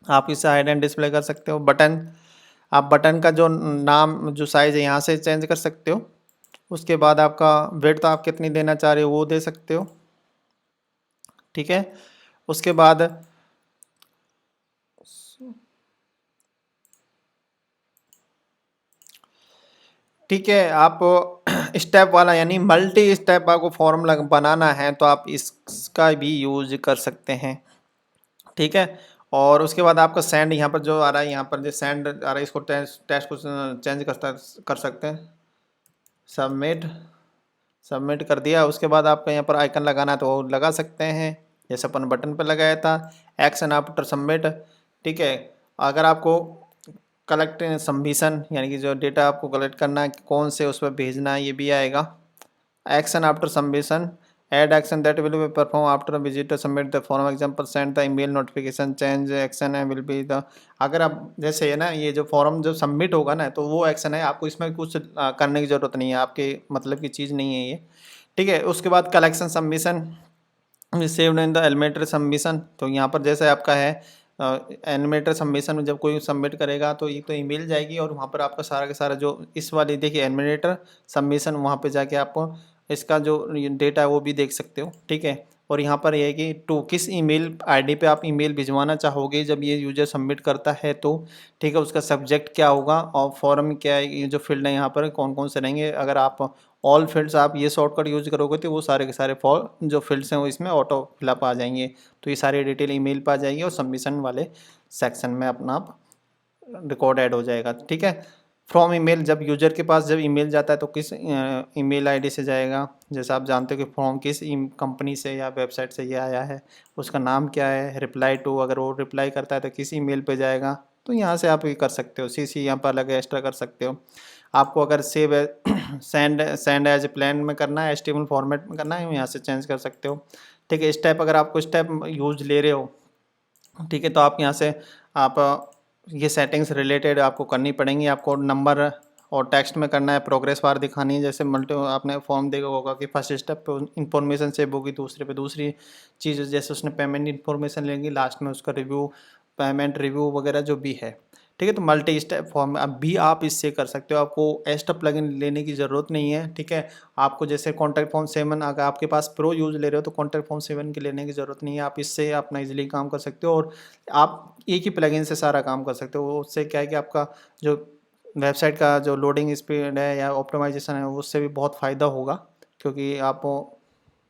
आप इसे हाइड एंड डिस्प्ले कर सकते हो। बटन, आप बटन का जो नाम, जो साइज़ है यहाँ से चेंज कर सकते हो। उसके बाद आपका विड्थ आप कितनी देना चाह रहे हो वो दे सकते हो, ठीक है। उसके बाद ठीक है, आप स्टेप वाला यानी मल्टी स्टेप आपको फॉर्म बनाना है तो आप इसका भी यूज कर सकते हैं, ठीक है। और उसके बाद आपका सेंड यहाँ पर जो आ रहा है, यहाँ पर जो सेंड आ रहा है इसको टेस्ट को चेंज कर सकते हैं। सबमिट, सबमिट कर दिया। उसके बाद आपका यहाँ पर आइकन लगाना है तो वो लगा सकते हैं, जैसे अपन बटन पर लगाया था। एक्शन आफ्टर सबमिट, ठीक है। अगर आपको कलेक्ट सबमिशन यानी कि जो डेटा आपको कलेक्ट करना है कौन से उस पर भेजना है ये भी आएगा। Action after submission, add action that will be perform after visitor submit the form example send the email notification change action है विल बी द, अगर आप जैसे है ना ये जो फॉर्म जो सबमिट होगा ना तो वो एक्शन है, आपको इसमें कुछ करने की ज़रूरत नहीं है, आपके मतलब की चीज़ नहीं है ये, ठीक है। उसके बाद collection submission saved in the elementary submission, तो यहाँ पर जैसे आपका है एनिमेटर सबमिशन में जब कोई सबमिट करेगा तो एक तो ईमेल जाएगी और वहाँ पर आपका सारा का सारा जो इस वाली देखिए एनिमेटर सबमिशन, वहाँ पे जाके आपको इसका जो डेटा है वो भी देख सकते हो, ठीक है। और यहाँ पर यह है कि टू किस ईमेल आईडी पे आप ईमेल भिजवाना चाहोगे जब ये यूजर सबमिट करता है तो, ठीक है। उसका सब्जेक्ट क्या होगा और फॉर्म क्या है, ये जो फील्ड है यहाँ पर कौन कौन से रहेंगे। अगर आप ऑल फील्ड्स आप ये शॉर्टकट यूज करोगे तो वो सारे के सारे फॉर्म जो फील्ड्स हैं वो इसमें ऑटो फिलअप आ जाएंगे, तो ये सारी डिटेल ईमेल पर आ जाएगी और सबमिशन वाले सेक्शन में अपना आप रिकॉर्ड ऐड हो जाएगा, ठीक है। फ्रॉम ईमेल, जब यूजर के पास जब ईमेल जाता है तो किस ईमेल आईडी से जाएगा, जैसे आप जानते हो कि फॉर्म किस कंपनी से या वेबसाइट से ये आया है, उसका नाम क्या है। रिप्लाई टू, अगर वो रिप्लाई करता है तो किस ईमेल पे जाएगा, तो यहाँ से आप ये कर सकते हो। सीसी यहाँ पर अलग एक्स्ट्रा कर सकते हो। आपको अगर सेव सेंड एज प्लान में करना है, एचटीएमएल फॉर्मेट में करना है, यहाँ से चेंज कर सकते हो, ठीक है। स्टेप, अगर आपको स्टेप यूज ले रहे हो, ठीक है, तो आप यहाँ से आप ये सेटिंग्स रिलेटेड आपको करनी पड़ेंगी। आपको नंबर और टेक्स्ट में करना है, प्रोग्रेस बार दिखानी है, जैसे मल्टी आपने फॉर्म देखा होगा कि फर्स्ट स्टेप पे इंफॉर्मेशन सेव होगी, दूसरे पे दूसरी चीज़, जैसे उसने पेमेंट इन्फॉर्मेशन लेंगी, लास्ट में उसका रिव्यू, पेमेंट रिव्यू वगैरह जो भी है, ठीक है। तो मल्टी स्टेप फॉर्म अब भी आप इससे कर सकते हो, आपको एक्स्ट्रा प्लगइन लेने की ज़रूरत नहीं है, ठीक है। आपको जैसे कॉन्टैक्ट फॉर्म 7, अगर आपके पास प्रो यूज़ ले रहे हो तो कॉन्टैक्ट फॉर्म 7 की लेने की ज़रूरत नहीं है, आप इससे अपना इजीली काम कर सकते हो और आप एक ही प्लगइन से सारा काम कर सकते हो। उससे क्या है कि आपका जो वेबसाइट का जो लोडिंग स्पीड है या ऑप्टिमाइजेशन है उससे भी बहुत फ़ायदा होगा, क्योंकि आप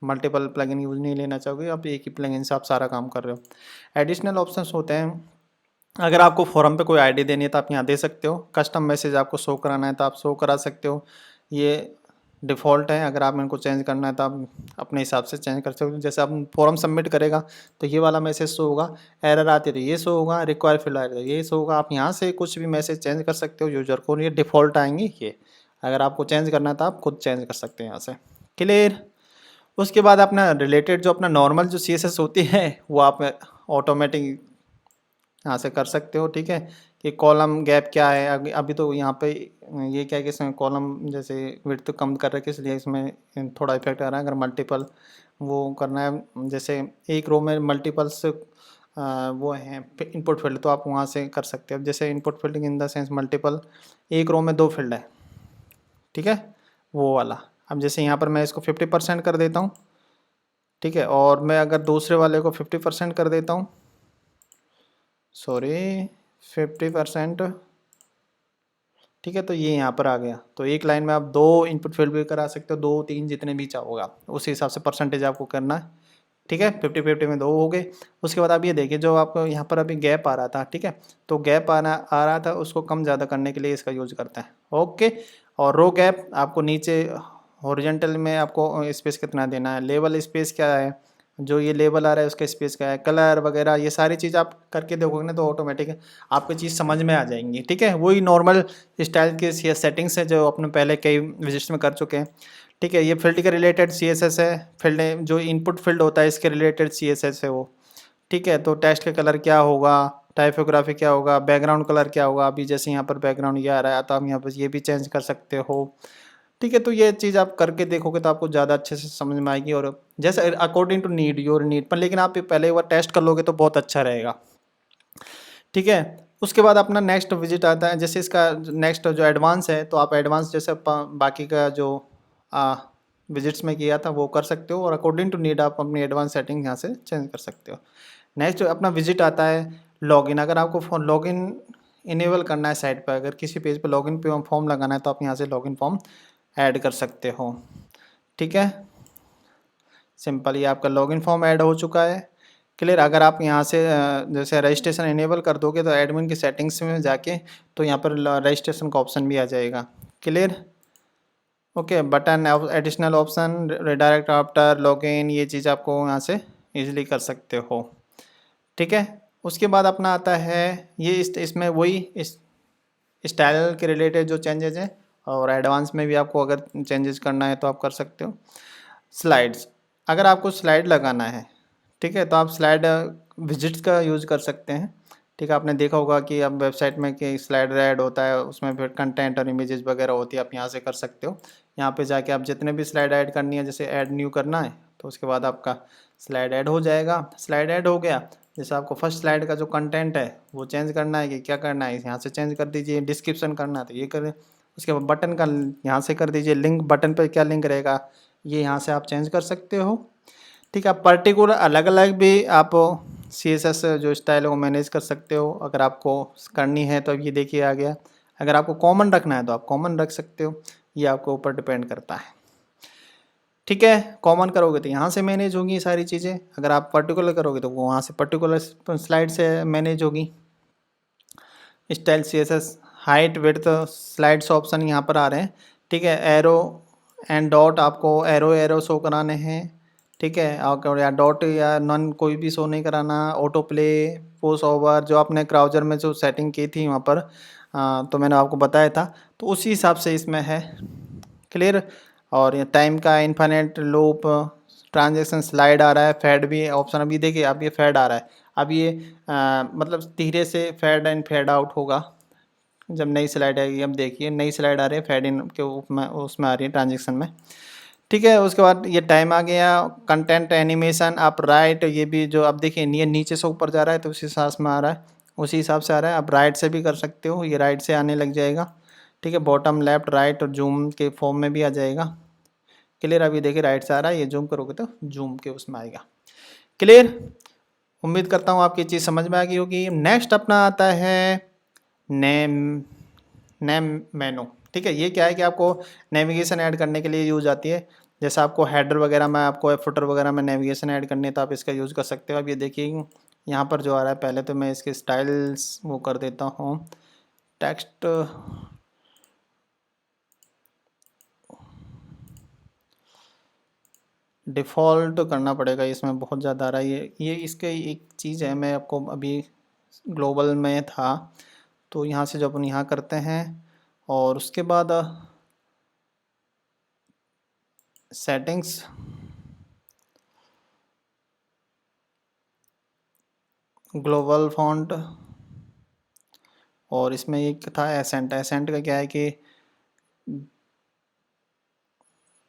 मल्टीपल प्लगइन यूज़ नहीं लेना चाहोगे, आप एक ही प्लगइन से आप सारा काम कर रहे हो। एडिशनल ऑप्शंस होते हैं, अगर आपको फोरम पे कोई आईडी देनी है तो आप यहाँ दे सकते हो। कस्टम मैसेज आपको शो कराना है तो आप शो करा सकते हो, ये डिफ़ॉल्ट है। अगर आप इनको चेंज करना है तो आप अपने हिसाब से चेंज कर सकते हो। जैसे आप फॉर्म सबमिट करेगा तो ये वाला मैसेज शो होगा, एरर आती है तो ये शो होगा, रिक्वायर फील्ड आए तो ये शो होगा। आप यहाँ से कुछ भी मैसेज चेंज कर सकते हो यूजर को, ये डिफ़ॉल्ट आएंगे ये। अगर आपको चेंज करना है तो आप खुद चेंज कर सकते हैं यहाँ से। क्लियर। उसके बाद अपना रिलेटेड जो अपना नॉर्मल जो CSS होती है वो आप ऑटोमेटिक यहाँ से कर सकते हो। ठीक है, कि कॉलम गैप क्या है। अभी तो यहाँ पे ये क्या है कि इसमें कॉलम जैसे विड्थ कम कर रखे इसलिए इसमें थोड़ा इफेक्ट आ रहा है। अगर मल्टीपल वो करना है, जैसे एक रो में मल्टीपल्स वो हैं इनपुट फील्ड, तो आप वहाँ से कर सकते हो। जैसे input field in the sense multiple, एक रो में 2 फील्ड है, ठीक है, वो वाला। अब जैसे यहाँ पर मैं इसको 50% कर देता हूँ, ठीक है, और मैं अगर दूसरे वाले को 50% कर देता हूँ, सॉरी 50%, ठीक है, तो ये यहाँ पर आ गया। तो एक लाइन में आप 2 इनपुट फील्ड भी करा सकते हो, 2 3 जितने भी चाहोगा उस हिसाब से परसेंटेज आपको करना है। ठीक है, 50-50 में 2 हो गए। उसके बाद आप ये देखिए जो आपको यहाँ पर अभी गैप आ रहा था, ठीक है, तो गैप आ रहा था, उसको कम ज़्यादा करने के लिए इसका यूज करते हैं। ओके, और रो गैप आपको नीचे हॉरिजॉन्टल में आपको स्पेस कितना देना है, लेवल स्पेस क्या है, जो ये लेवल आ रहा है उसका स्पेस क्या है, कलर वगैरह, ये सारी चीज़ आप करके देखोगे ना तो ऑटोमेटिक आपको चीज़ समझ में आ जाएंगी। ठीक है, वही नॉर्मल स्टाइल के सेटिंग्स है जो अपने पहले कई विजिट्स में कर चुके हैं। ठीक है, ये फील्ड के रिलेटेड CSS है, फील्ड जो इनपुट फील्ड होता है इसके रिलेटेड CSS है वो। ठीक है, तो टेक्स्ट का कलर क्या होगा, टाइपोग्राफी क्या होगा, बैकग्राउंड कलर क्या होगा। अभी जैसे यहाँ पर बैकग्राउंड ये आ रहा है तो आप यहाँ पर ये भी चेंज कर सकते हो। ठीक है, तो ये चीज़ आप करके देखोगे तो आपको ज़्यादा अच्छे से समझ में आएगी, और जैसे according to need your need पर, लेकिन आप पहले एक बार टेस्ट कर लोगे तो बहुत अच्छा रहेगा। ठीक है, उसके बाद अपना नेक्स्ट विजिट आता है, जैसे इसका नेक्स्ट जो एडवांस है तो आप एडवांस जैसे बाकी का जो विजिट्स में किया था वो कर सकते हो, और अकॉर्डिंग टू नीड आप अपनी एडवांस सेटिंग यहाँ से चेंज कर सकते हो। नेक्स्ट अपना विजिट आता है लॉगिन। अगर आपको लॉगिन इनेबल करना है साइट पर, अगर किसी पेज पर लॉगिन पे फॉर्म लगाना है तो आप यहाँ से लॉगिन फॉर्म ऐड कर सकते हो। ठीक है, सिंपल, ये आपका लॉगिन फॉर्म ऐड हो चुका है। क्लियर। अगर आप यहाँ से जैसे रजिस्ट्रेशन इनेबल कर दोगे तो एडमिन की सेटिंग्स में जाके तो यहाँ पर रजिस्ट्रेशन का ऑप्शन भी आ जाएगा। Clear. Okay, button additional option redirect after login, ये चीज़ आपको यहाँ से इजीली कर सकते हो। ठीक है, उसके बाद अपना आता है ये इसमें वही इस स्टाइल के रिलेटेड जो चेंजेज हैं, और एडवांस में भी आपको अगर चेंजेस करना है तो आप कर सकते हो। स्लाइड्स, अगर आपको स्लाइड लगाना है, ठीक है, तो आप स्लाइड विजिट्स का यूज़ कर सकते हैं। ठीक है, आपने देखा होगा कि अब वेबसाइट में कि स्लाइड ऐड होता है उसमें फिर कंटेंट और इमेजेस वगैरह होती है, आप यहाँ से कर सकते हो। यहाँ पे जाके आप जितने भी स्लाइड ऐड करनी है, जैसे ऐड न्यू करना है तो उसके बाद आपका स्लाइड ऐड हो जाएगा। स्लाइड ऐड हो गया, जैसे आपको फर्स्ट स्लाइड का जो कंटेंट है वो चेंज करना है कि क्या करना है, यहाँ से चेंज कर दीजिए। डिस्क्रिप्शन करना है तो ये करें। उसके बाद बटन का यहाँ से कर दीजिए, लिंक बटन पर क्या लिंक रहेगा ये यहाँ से आप चेंज कर सकते हो। ठीक है, पर्टिकुलर अलग अलग भी आप CSS जो स्टाइल है वो मैनेज कर सकते हो। अगर आपको करनी है तो ये देखिए आ गया। अगर आपको कॉमन रखना है तो आप कॉमन रख सकते हो, ये आपके ऊपर डिपेंड करता है। ठीक है, कॉमन करोगे तो यहाँ से मैनेज होगी सारी चीज़ें, अगर आप पर्टिकुलर करोगे तो वो वहाँ से पर्टिकुलर स्लाइड से मैनेज होगी। Style CSS height width slides option यहाँ पर आ रहे हैं। ठीक है, एरो एंड डॉट, आपको एरो शो कराने हैं। ठीक है, और या डॉट या नन कोई भी शो नहीं कराना। ऑटो प्ले, पोस्ट ओवर, जो आपने क्राउजर में जो सेटिंग की थी वहाँ पर तो मैंने आपको बताया था, तो उसी हिसाब से इसमें है। क्लियर। और ये टाइम का इन्फिनिट लूप, ट्रांजेक्शन स्लाइड आ रहा है, फेड भी ऑप्शन। अभी देखिए अब ये फेड आ रहा है, अब ये मतलब धीरे से फेड एंड फेड आउट होगा जब नई स्लाइड आएगी। अब देखिए नई स्लाइड आ रही है, फेड इन के उसमें आ रही है ट्रांजेक्शन में। ठीक है, उसके बाद ये टाइम आ गया। कंटेंट एनिमेशन आप राइट, ये भी जो आप देखिए ये नीचे से ऊपर जा रहा है तो उसी हिसाब में आ रहा है, उसी हिसाब से आ रहा है। आप राइट से भी कर सकते हो, ये राइट से आने लग जाएगा। ठीक है, बॉटम लेफ्ट राइट और जूम के फॉर्म में भी आ जाएगा। क्लियर। अभी देखिए राइट से आ रहा है, ये जूम करोगे तो जूम के उसमें आएगा। क्लियर। उम्मीद करता हूँ आपकी चीज़ समझ में आ गई होगी। नेक्स्ट अपना आता है नेम। नेम मेनू। ठीक है, ये क्या है कि आपको नेविगेशन ऐड करने के लिए यूज आती है। जैसे आपको हेडर वगैरह में, आपको फुटर वगैरह में नेविगेशन ऐड करनी है तो आप इसका यूज़ कर सकते हो। अब ये देखिए यहाँ पर जो आ रहा है, पहले तो मैं इसके स्टाइल्स वो कर देता हूँ, टेक्स्ट डिफ़ॉल्ट करना पड़ेगा, इसमें बहुत ज़्यादा आ रहा है। ये इसके एक चीज़ है, मैं आपको अभी ग्लोबल में था तो यहाँ से जो अपन यहाँ करते हैं और उसके बाद सेटिंग्स, ग्लोबल फॉन्ट, और इसमें एक था एसेंट। एसेंट का क्या है कि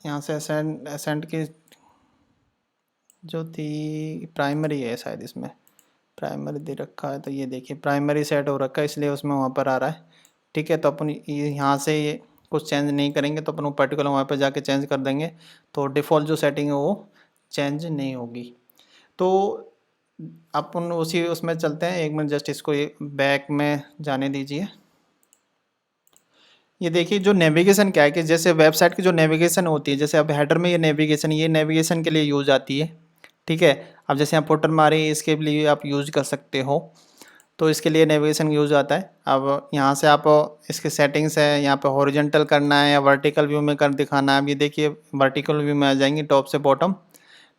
यहाँ से एसेंट एसेंट की जो थी प्राइमरी है शायद, इसमें प्राइमरी दे रखा है तो ये देखिए प्राइमरी सेट हो रखा है इसलिए उसमें वहाँ पर आ रहा है। ठीक है, तो अपन ये यहाँ से ये कुछ चेंज नहीं करेंगे तो अपन वो पर्टिकुलर वहाँ पर जाके चेंज कर देंगे तो डिफ़ॉल्ट जो सेटिंग है वो चेंज नहीं होगी। तो अपन उसी उसमें चलते हैं, एक मिनट जस्ट इसको बैक में जाने दीजिए। ये देखिए जो नेविगेशन क्या है कि जैसे वेबसाइट की जो नेविगेशन होती है, जैसे अब हेडर में ये नेविगेशन के लिए यूज आती है। ठीक है, अब जैसे यहाँ पोर्टल में आ रही है इसके लिए आप यूज कर सकते हो, तो इसके लिए नेविगेशन यूज आता है। अब यहाँ से आप इसके सेटिंग्स है, यहाँ पे हॉरिजॉन्टल करना है या वर्टिकल व्यू में कर दिखाना है। अब ये देखिए वर्टिकल व्यू में आ जाएंगी टॉप से बॉटम।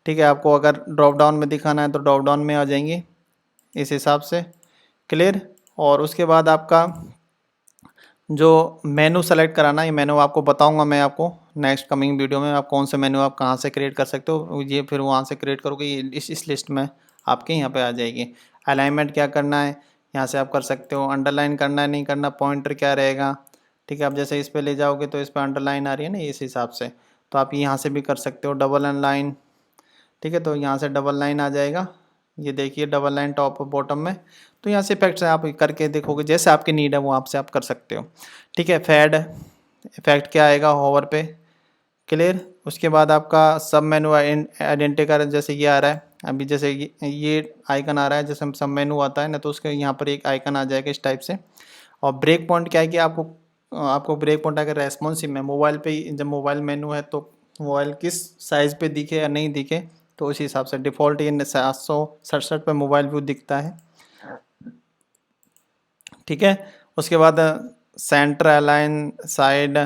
ठीक है, आपको अगर ड्रॉप डाउन में दिखाना है तो ड्रॉप डाउन में आ जाएंगी इस हिसाब से। क्लियर। और उसके बाद आपका जो मेनू सेलेक्ट कराना है, ये मेनू आपको बताऊंगा मैं आपको नेक्स्ट कमिंग वीडियो में, आप कौन से मेनू आप कहाँ से क्रिएट कर सकते हो। ये फिर वहाँ से क्रिएट करोगे, ये इस लिस्ट में आपके यहाँ पे आ जाएगी। अलाइनमेंट क्या करना है यहाँ से आप कर सकते हो, अंडरलाइन करना है नहीं करना, पॉइंटर क्या रहेगा। ठीक है, आप जैसे इस पर ले जाओगे तो इस पर अंडरलाइन आ रही है ना इस हिसाब से, तो आप यहाँ से भी कर सकते हो डबल लाइन। ठीक है, तो यहाँ से डबल लाइन आ जाएगा, ये देखिए डबल लाइन टॉप और बॉटम में। तो यहाँ से इफेक्ट्स आप करके देखोगे, जैसे आपकी नीड है वो आपसे आप कर सकते हो। ठीक है, फेड इफेक्ट क्या आएगा होवर पे। क्लियर। उसके बाद आपका सब मेनू आइडेंटिफायर जैसे ये आ रहा है अभी, जैसे ये आइकन आ रहा है जैसे सब मेनू आता है ना, तो उसके यहाँ पर एक आइकन आ जाएगा इस टाइप से। और ब्रेक पॉइंट क्या है कि आपको ब्रेक पॉइंट अगर रेस्पॉन्सिव में मोबाइल पे जब मोबाइल मेनू है तो मोबाइल किस साइज़ पे दिखे या नहीं दिखे, तो उसी हिसाब से डिफ़ॉल्ट ये 767 पे मोबाइल व्यू दिखता है। ठीक है, उसके बाद centre align, side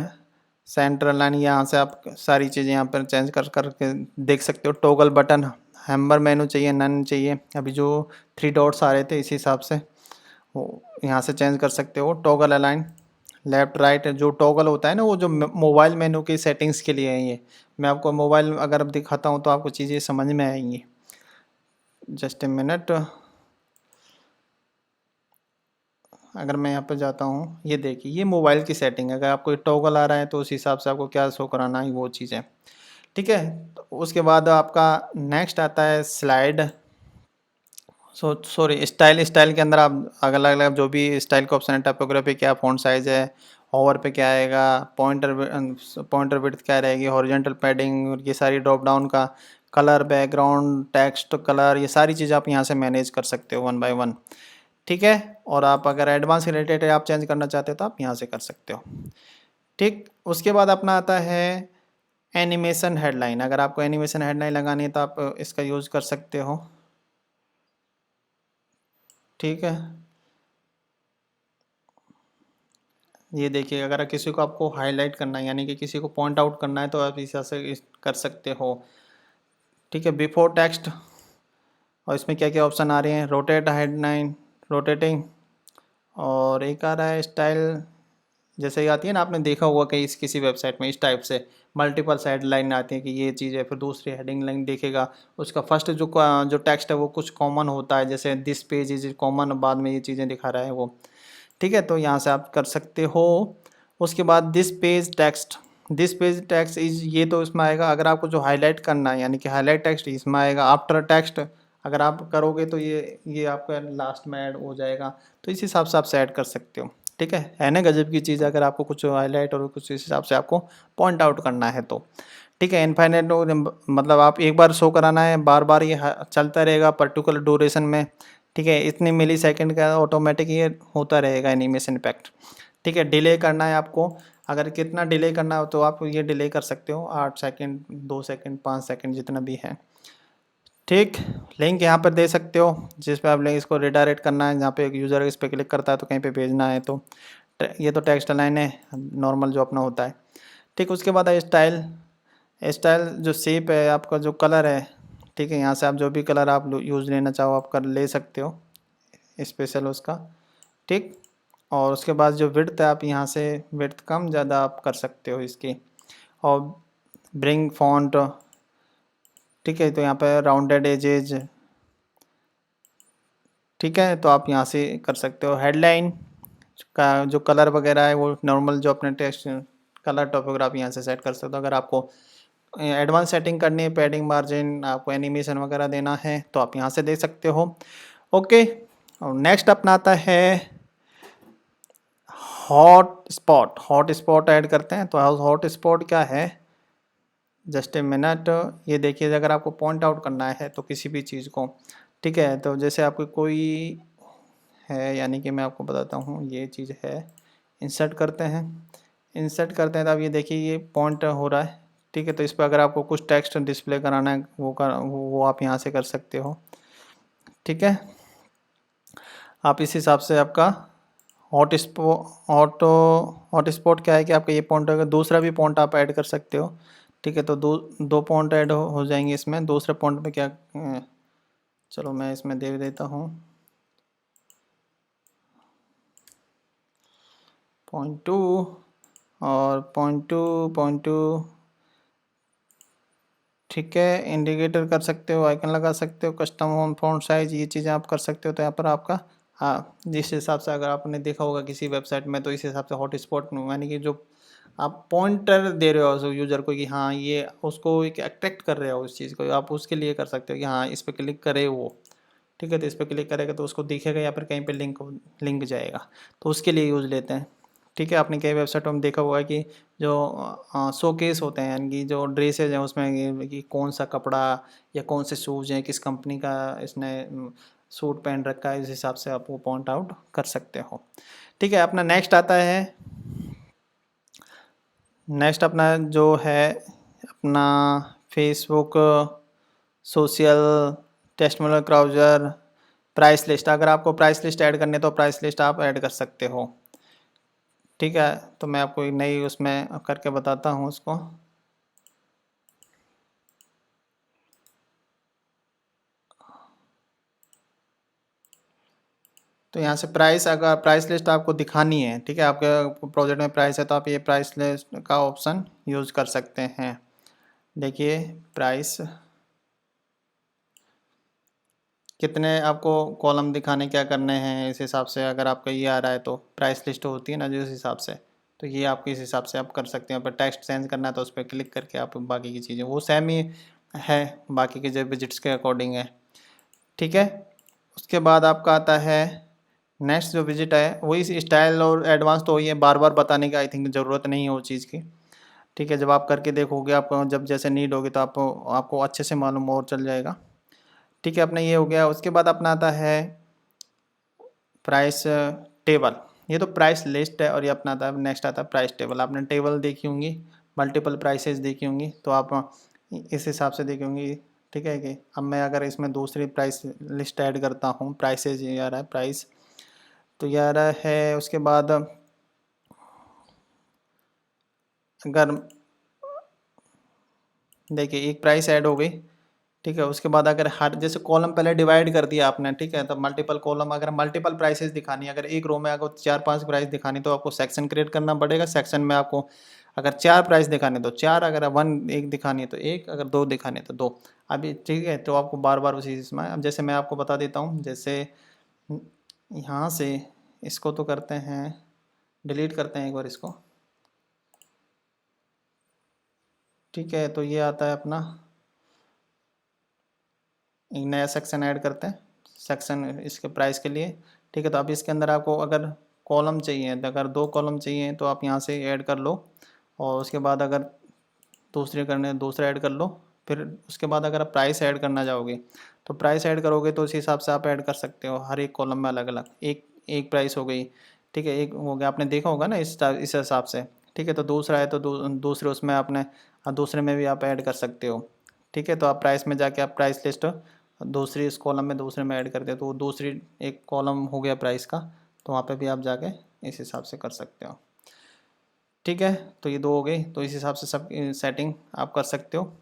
centre align, यहाँ से आप सारी चीज़ें यहाँ पर चेंज कर करके देख सकते हो। टॉगल बटन, हैमर मेनू चाहिए नन चाहिए, अभी जो 3 डॉट्स आ रहे थे इसी हिसाब से वो यहाँ से चेंज कर सकते हो। टॉगल अलाइन लेफ़्ट राइट, जो टॉगल होता है ना वो जो मोबाइल मेनू की सेटिंग्स के लिए है। ये मैं आपको मोबाइल अगर अब दिखाता हूँ तो आपको चीज़ें समझ में आएंगी। जस्ट ए मिनट, अगर मैं यहाँ पर जाता हूँ, ये देखिए ये मोबाइल की सेटिंग है। अगर आपको टॉगल आ रहा है तो उस हिसाब से आपको क्या शो कराना है वो चीज़ है। ठीक है, तो उसके बाद आपका नेक्स्ट आता है स्लाइड, सॉरी स्टाइल। स्टाइल के अंदर आप अलग अलग जो भी स्टाइल का ऑप्शन है, टाइपोग्राफी क्या, फ़ॉन्ट साइज़ है, होवर पे क्या आएगा, पॉइंटर विड्थ क्या रहेगी, हॉरिजॉन्टल पैडिंग, ये सारी ड्रॉप डाउन का, कलर, बैकग्राउंड, टेक्स्ट कलर, ये सारी चीज़ आप यहाँ से मैनेज कर सकते हो 1 बाय 1। ठीक है, और आप अगर एडवांस रिलेटेड आप चेंज करना चाहते हो तो आप यहाँ से कर सकते हो। ठीक, उसके बाद अपना आता है एनिमेशन हेडलाइन। अगर आपको एनिमेशन हेडलाइन लगानी है तो आप इसका यूज़ कर सकते हो। ठीक है, ये देखिए अगर किसी को आपको हाईलाइट करना है यानी कि किसी को पॉइंट आउट करना है तो आप इस तरह से कर सकते हो। ठीक है, बिफोर टेक्स्ट, और इसमें क्या क्या ऑप्शन आ रहे हैं, रोटेट हेडलाइन, रोटेटिंग, और एक आ रहा है स्टाइल। जैसे ही आती है ना, आपने देखा होगा कहीं किसी वेबसाइट में इस टाइप से मल्टीपल साइड लाइन आती है कि ये चीज़ है, फिर दूसरी हेडिंग लाइन देखेगा, उसका फर्स्ट जो टेक्स्ट है वो कुछ कॉमन होता है, जैसे दिस पेज इज कॉमन, बाद में ये चीज़ें दिखा रहा है वो। ठीक है, तो यहाँ से आप कर सकते हो। उसके बाद दिस पेज टेक्स्ट इज, ये तो इसमें आएगा अगर आपको जो हाईलाइट करना है यानी कि हाईलाइट टेक्स्ट इसमें आएगा। आफ्टर टेक्स्ट अगर आप करोगे तो ये आपका लास्ट में ऐड हो जाएगा, तो इस हिसाब से आप सेट कर सकते हो। ठीक है ना, गजब की चीज़ है अगर आपको कुछ हाईलाइट और कुछ इस हिसाब से आपको पॉइंट आउट करना है तो। ठीक है, इनफाइनाइट मतलब आप एक बार शो कराना है, बार बार ये चलता रहेगा पर्टिकुलर ड्यूरेशन में। ठीक है, इतने मिली सेकेंड का ऑटोमेटिक ये होता रहेगा एनिमेशन इफेक्ट। ठीक है, डिले करना है आपको, अगर कितना डिले करना हो तो आप ये डिले कर सकते हो 8 सेकंड, 2 सेकंड, 5 सेकंड जितना भी है। ठीक, लिंक यहाँ पर दे सकते हो जिस पे आप लिंक इसको रिडायरेक्ट करना है, जहाँ पे एक यूज़र इस पर क्लिक करता है तो कहीं पे भेजना है। तो ये तो टेक्स्ट लाइन है नॉर्मल जो अपना होता है। ठीक, उसके बाद है स्टाइल। स्टाइल जो शेप है आपका, जो कलर है, ठीक है, यहाँ से आप जो भी कलर आप यूज़ लेना चाहो आप कर ले सकते हो स्पेशल उसका। ठीक, और उसके बाद जो विड्थ है आप यहाँ से विड्थ कम ज़्यादा आप कर सकते हो इसकी। और ब्रिंग फॉन्ट, ठीक है, तो यहाँ पर राउंडेड एजेज, ठीक है, तो आप यहाँ से कर सकते हो। हेडलाइन का जो कलर वगैरह है वो नॉर्मल जो अपने टेक्स्ट कलर टॉपोग्राफी यहाँ से सेट कर सकते हो। अगर आपको एडवांस सेटिंग करनी है, पैडिंग, मार्जिन, आपको एनिमेशन वगैरह देना है तो आप यहाँ से दे सकते हो। ओके, और नेक्स्ट अपना आता है hot spot. Hot spot add करते हैं तो हॉट स्पॉट क्या है, जस्ट ए मिनट। ये देखिए, अगर आपको पॉइंट आउट करना है तो किसी भी चीज़ को, ठीक है, तो जैसे आपको कोई है, यानी कि मैं आपको बताता हूँ, ये चीज़ है, इंसर्ट करते हैं। इंसर्ट करते हैं तो अब ये देखिए ये पॉइंट हो रहा है, ठीक है, तो इस पर अगर आपको कुछ टेक्स्ट डिस्प्ले कराना है वो आप यहाँ से कर सकते हो। ठीक है, आप इस हिसाब से आपका हॉट स्पॉट क्या है कि आपका ये पॉइंट होगा, दूसरा भी पॉइंट आप ऐड कर सकते हो। ठीक है, तो दो पॉइंट ऐड हो जाएंगे इसमें। दूसरे पॉइंट पे क्या, चलो मैं इसमें दे देता हूँ .2 और .2 ठीक है। इंडिकेटर कर सकते हो, आइकन लगा सकते हो, कस्टम होम फॉन्ट साइज, ये चीज़ें आप कर सकते हो। तो यहाँ पर आपका, हाँ, जिस हिसाब से अगर आपने देखा होगा किसी वेबसाइट में, तो इस हिसाब से हॉट स्पॉट यानी कि जो आप पॉइंटर दे रहे हो यूज़र को कि हाँ ये उसको एक अट्रैक्ट कर रहे हो उस चीज़ को, आप उसके लिए कर सकते हो कि हाँ इस पर क्लिक करे वो। ठीक है, तो इस पर क्लिक करेगा तो उसको दिखेगा या फिर कहीं पे लिंक जाएगा, तो उसके लिए यूज़ लेते हैं। ठीक है, आपने कई वेबसाइटों में देखा हुआ है कि जो शोकेस होते हैं, यानी कि जो ड्रेसेज हैं उसमें कि कौन सा कपड़ा या कौन से शूज़ हैं, किस कंपनी का इसने सूट पहन रखा है, इस हिसाब से आप वो पॉइंट आउट कर सकते हो। ठीक है, अपना नेक्स्ट आता है, नेक्स्ट अपना जो है अपना Facebook social testimonial browser price list. अगर आपको प्राइस लिस्ट ऐड करनी है तो प्राइस लिस्ट आप ऐड कर सकते हो। ठीक है, तो मैं आपको एक नई उसमें करके बताता हूँ उसको। तो यहाँ से प्राइस, अगर प्राइस लिस्ट आपको दिखानी है, ठीक है, आपके प्रोजेक्ट में प्राइस है तो आप ये प्राइस लिस्ट का ऑप्शन यूज़ कर सकते हैं। देखिए प्राइस, कितने आपको कॉलम दिखाने क्या करने हैं, इस हिसाब से अगर आपका ये आ रहा है तो प्राइस लिस्ट होती है ना जो, इस हिसाब से, तो ये आपके इस हिसाब से आप कर सकते हैं। पर टेक्स्ट चेंज करना है तो उस पर क्लिक करके आप बाकी की चीज़ें, वो सेम ही है बाकी के जो विजिट्स के अकॉर्डिंग है। ठीक है, उसके बाद आपका आता है नेक्स्ट जो विजिट है, वही स्टाइल और एडवांस तो वही है, बार बार बताने की आई थिंक ज़रूरत नहीं है वो चीज़ की। ठीक है, जब आप करके देखोगे, आपको जब जैसे नीड होगी तो आपको अच्छे से मालूम और चल जाएगा। ठीक है, अपना ये हो गया। उसके बाद अपना आता है प्राइस टेबल। ये तो प्राइस लिस्ट है, और ये अपना आता है, नेक्स्ट आता है प्राइस टेबल। आपने टेबल देखी होंगी, मल्टीपल प्राइसेस देखी होंगी, तो आप इस हिसाब से देखी होंगी। ठीक है, कि अब मैं अगर इसमें दूसरी प्राइस लिस्ट ऐड करता हूँ, प्राइसेस ये आ रहा है प्राइस, तो ये आ रहा है। उसके बाद अगर देखिए एक प्राइस ऐड हो गई, ठीक है, उसके बाद अगर हर जैसे कॉलम पहले डिवाइड कर दिया आपने, ठीक है, तो मल्टीपल कॉलम, अगर मल्टीपल प्राइसेस दिखानी है, अगर एक रो में आपको 4-5 प्राइस दिखानी तो आपको सेक्शन क्रिएट करना पड़ेगा। सेक्शन में आपको अगर 4 प्राइस दिखाने तो 4, अगर एक दिखानी है तो 1, अगर 2 दिखाने तो 2। अभी ठीक है, तो आपको बार बार उसी इसमें, अब जैसे मैं आपको बता देता हूँ, जैसे यहाँ से इसको तो करते हैं, डिलीट करते हैं एक बार इसको। ठीक है, तो ये आता है अपना, एक नया सेक्शन ऐड करते हैं, सेक्शन इसके प्राइस के लिए। ठीक है, तो अब इसके अंदर आपको अगर कॉलम चाहिए, तो अगर 2 कॉलम चाहिए तो आप यहाँ से ऐड कर लो, और उसके बाद अगर दूसरे करने दूसरा ऐड कर लो। फिर उसके बाद अगर आप प्राइस ऐड करना चाहोगे तो प्राइस ऐड करोगे तो उस हिसाब से आप ऐड कर सकते हो, हर एक कॉलम में अलग अलग एक एक प्राइस हो गई, ठीक है, एक हो गया, आपने देखा होगा ना इस हिसाब से। ठीक है, तो दूसरा है तो दूसरे उसमें आपने दूसरे में भी आप ऐड कर सकते हो। ठीक है, तो आप प्राइस में जाके आप प्राइस लिस्ट दूसरी इस कॉलम में दूसरे में ऐड कर दे, तो वो दूसरी एक कॉलम हो गया प्राइस का, तो वहाँ पे भी आप जाके इस हिसाब से कर सकते हो। ठीक है, तो ये दो हो गई, तो इस हिसाब से सब सेटिंग आप कर सकते हो।